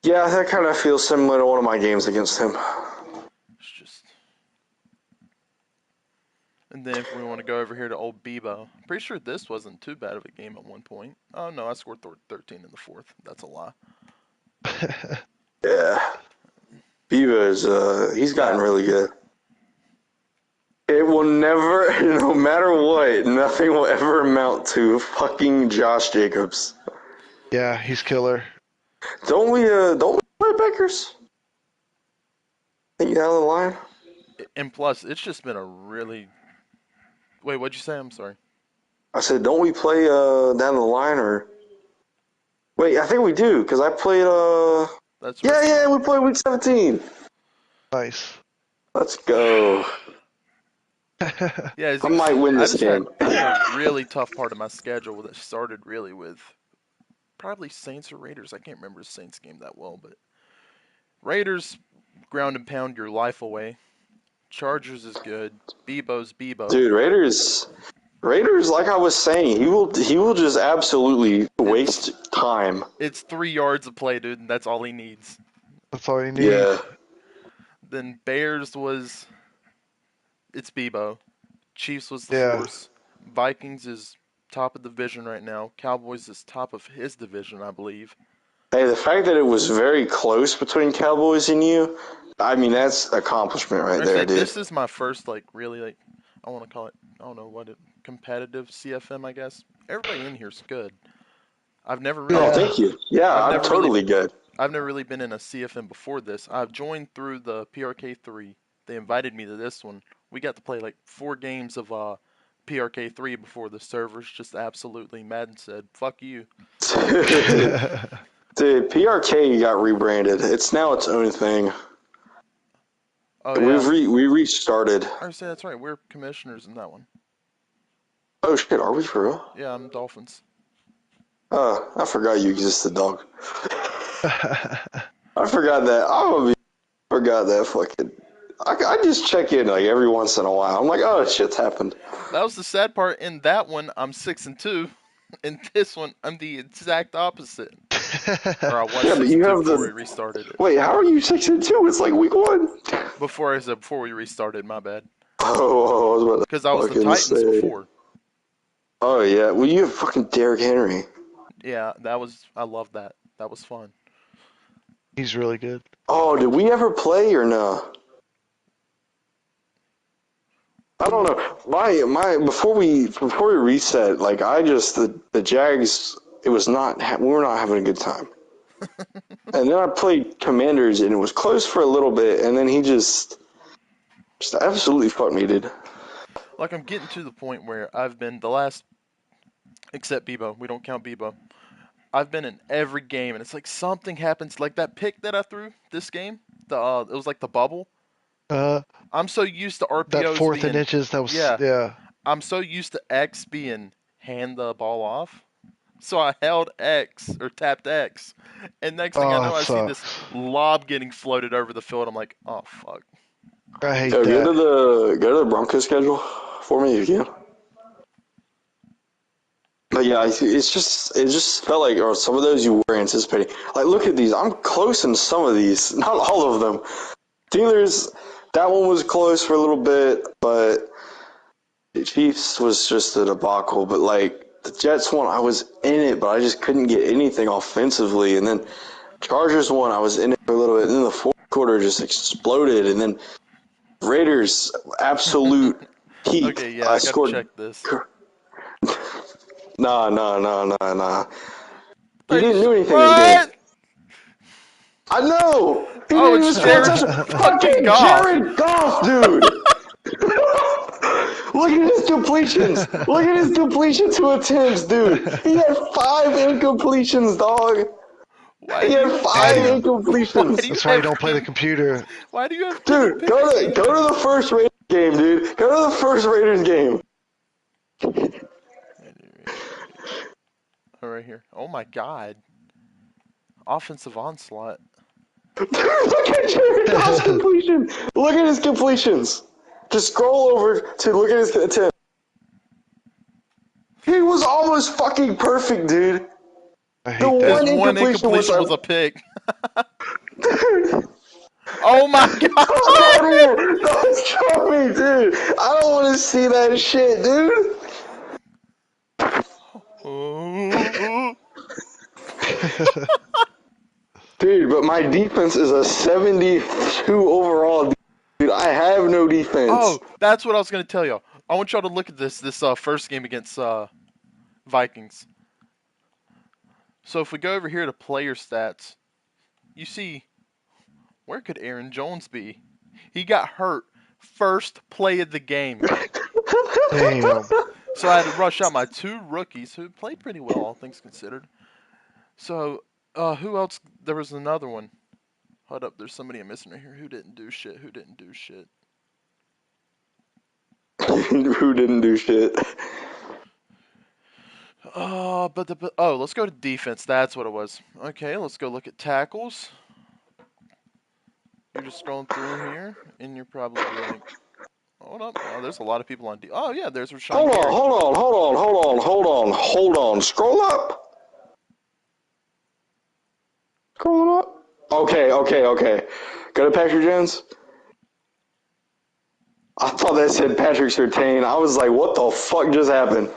S2: Yeah, that kind of feels similar to one of my games against him.
S1: It's just. And then if we want to go over here to old Bebo, pretty sure this wasn't too bad of a game at one point. Oh no, I scored 13 in the fourth. That's a lie.
S2: Yeah, Bebo he's gotten really good. It will never, no matter what, nothing will ever amount to fucking Josh Jacobs.
S3: Yeah, he's killer.
S2: Don't we play Packers? Think you down the line?
S1: And plus, it's just been a really. Wait, what'd you say? I'm sorry.
S2: I said, don't we play down the line or? Wait, I think we do because I played.
S1: That's
S2: right. Yeah, we played week 17.
S3: Nice.
S2: Let's go.
S1: Yeah,
S2: I might win this game.
S1: I had a really tough part of my schedule that started really with probably Saints or Raiders. I can't remember the Saints game that well, but Raiders ground and pound your life away. Chargers is good. Bebo's Bebo.
S2: Dude, Raiders, like I was saying, he will just absolutely waste time.
S1: It's 3 yards of play, dude, and that's all he needs.
S3: That's all you need.
S2: Yeah.
S1: Then Bears it's Bebo. Chiefs was the force. Vikings is top of the division right now. Cowboys is top of his division, I believe.
S2: Hey, the fact that it was very close between Cowboys and you, I mean, that's accomplishment right there, dude.
S1: This is my first, really, I want to call it, I don't know competitive CFM, I guess. Everybody in here is good. I've never
S2: Oh,
S1: really,
S2: thank you. Yeah,
S1: I've
S2: I'm
S1: never really,
S2: totally good.
S1: I've never really been in a CFM before this. I've joined through the PRK 3. They invited me to this one. We got to play like 4 games of PRK 3 before the servers just absolutely Madden said, "Fuck you."
S2: Dude, PRK got rebranded. It's now its own thing.
S1: Oh yeah,
S2: We restarted.
S1: I say that's right. We're commissioners in that one.
S2: Oh shit, are we for real?
S1: Yeah, I'm Dolphins.
S2: I forgot you existed, dog. I forgot that. Forgot that fucking. I just check in like every once in a while. I'm like, oh, shit's happened.
S1: That was the sad part. In that one, I'm 6-2. In this one, I'm the exact opposite. Or I was
S2: Yeah, but
S1: 6-2
S2: you have
S1: before
S2: the.
S1: we restarted it.
S2: Wait, how are you 6-2? It's like week 1.
S1: Before we restarted, my bad.
S2: Oh, I was about to
S1: Because I was the
S2: fucking
S1: Titans
S2: say.
S1: before.
S2: Oh yeah, well you have fucking Derrick Henry.
S1: Yeah, I love that. That was fun.
S3: He's really good.
S2: Oh, did we ever play or no? I don't know. My before we reset, like the Jags. It was not. We were not having a good time. And then I played Commanders, and it was close for a little bit, and then he just absolutely fucked me, dude.
S1: Like, I'm getting to the point where I've been the last, except Bebo. We don't count Bebo. I've been in every game, and it's like something happens. Like that pick that I threw this game, it was like the bubble. I'm so used to
S3: That
S1: RPOs
S3: 4th and
S1: being,
S3: inches, that was,
S1: yeah.
S3: yeah.
S1: I'm so used to X being hand the ball off. So I held X or tapped X, and next thing I
S3: Oh,
S1: know,
S3: it
S1: I see this
S3: sucks.
S1: lob getting floated over the field. I'm like, oh fuck.
S3: I hate
S2: Yo,
S3: that.
S2: go to the Broncos schedule for me if you can. But yeah, it just felt like, or some of those you were anticipating. Like, look at these. I'm close in some of these, not all of them. Steelers, that one was close for a little bit, but the Chiefs was just a debacle. But like the Jets one, I was in it, but I just couldn't get anything offensively. And then Chargers one, I was in it for a little bit, and then the fourth quarter just exploded. And then Raiders, absolute peak.
S1: Okay, yeah,
S2: I
S1: I gotta
S2: scored.
S1: check this.
S2: Nah. He
S1: Are you
S2: didn't do anything in the game.
S1: what?
S2: I know. He
S1: Oh,
S2: didn't even
S1: it's
S2: score a
S1: Jared
S2: touchdown.
S1: fucking
S2: Fucking
S1: Goff.
S2: Jared Goff, dude. Look at his completions. Look at his completion to attempts, dude. He had 5 incompletions, dog.
S1: Why
S2: He
S1: do
S2: had
S1: you
S2: 5
S3: Damn.
S1: why
S2: incompletions.
S1: do you
S3: That's why you
S1: have
S3: don't play the
S1: Ken,
S3: computer.
S1: why do you have Kenny
S2: Dude,
S1: Pickett's
S2: go to the first Raiders game, dude. Go to the first Raiders game.
S1: Oh, right here. Oh my god. Offensive onslaught.
S2: Dude, look at Jared Goff's completion. Look at his completions. Just scroll over to look at his attempt. He was almost fucking perfect, dude.
S3: I
S2: The
S3: hate
S1: His
S3: that.
S2: one
S1: one
S2: incompletion was
S1: incompletion
S2: a
S1: was a pick.
S2: dude.
S1: Oh my
S2: Fuck out of
S1: god!
S2: here! Don't show me, dude. I don't want to see that shit, dude. Dude, but my defense is a 72 overall. Dude, I have no defense.
S1: Oh, that's what I was gonna tell y'all. I want y'all to look at this first game against Vikings. So if we go over here to player stats, you see, where could Aaron Jones be? He got hurt first play of the game.
S3: Damn.
S1: So I had to rush out my 2 rookies who played pretty well, all things considered. So, who else? There was another one. Hold up, there's somebody I'm missing right here. Who didn't do shit?
S2: Who didn't do shit?
S1: Let's go to defense. That's what it was. Okay, let's go look at tackles. You're just scrolling through here, and you're probably like, hold up. Oh, there's a lot of people on D. Oh yeah, there's Rashawn
S2: Hold on,
S1: Gary.
S2: hold on. Scroll up. Scroll up. Okay. Go to Patrick Jones. I thought that said Patrick Surtain. I was like, what the fuck just happened?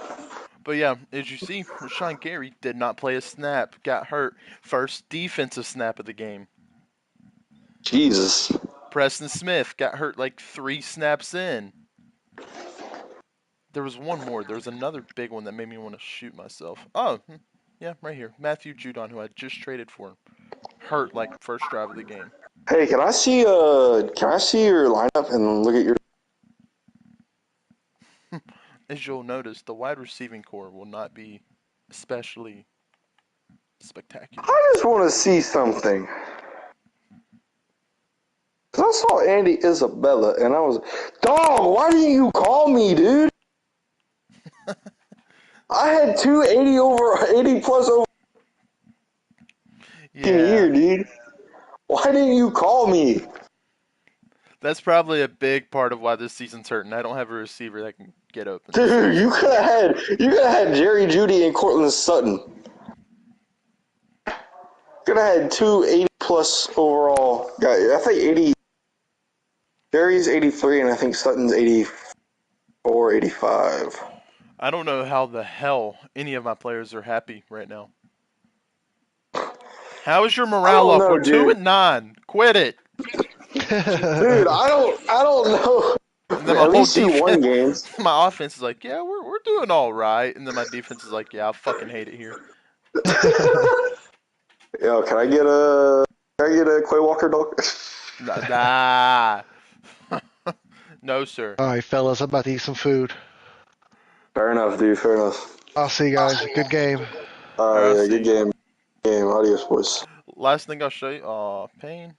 S1: But yeah, as you see, Rashawn Gary did not play a snap. Got hurt. First defensive snap of the game.
S2: Jesus.
S1: Preston Smith got hurt like 3 snaps in. There was one more. There was another big one that made me want to shoot myself. Oh, Yeah, right here. Matthew Judon, who I just traded for him. Hurt like first drive of the game.
S2: Hey, can I see your lineup and look at your?
S1: As you'll notice, the wide receiving core will not be especially spectacular.
S2: I just want to see something. 'Cause I saw Andy Isabella and I was, dog. Why didn't you call me, dude? I had 80 plus over
S1: Yeah,
S2: year, dude. Why didn't you call me?
S1: that's probably a big part of why this season's hurting. I don't have a receiver that can get open.
S2: Dude, you could have had Jerry Jeudy and Cortland Sutton. Could have had 80 plus overall guys. I think 80. Jerry's 83, and I think Sutton's 84, 85.
S1: I don't know how the hell any of my players are happy right now. How is your morale up? We're 2-9. Quit it.
S2: Dude, I don't know.
S1: And then my
S2: At
S1: whole
S2: least you won
S1: defense,
S2: games.
S1: my offense is like, yeah, we're doing all right. And then my defense is like, yeah, I fucking hate it here.
S2: Yo, can I get a Quay Walker dog?
S1: Nah. No, sir.
S3: All right, fellas, I'm about to eat some food.
S2: Fair enough, dude. Fair enough.
S3: I'll see you guys. Good game.
S2: Yeah, good game. Adios, boys.
S1: Last thing I'll show you. Pain.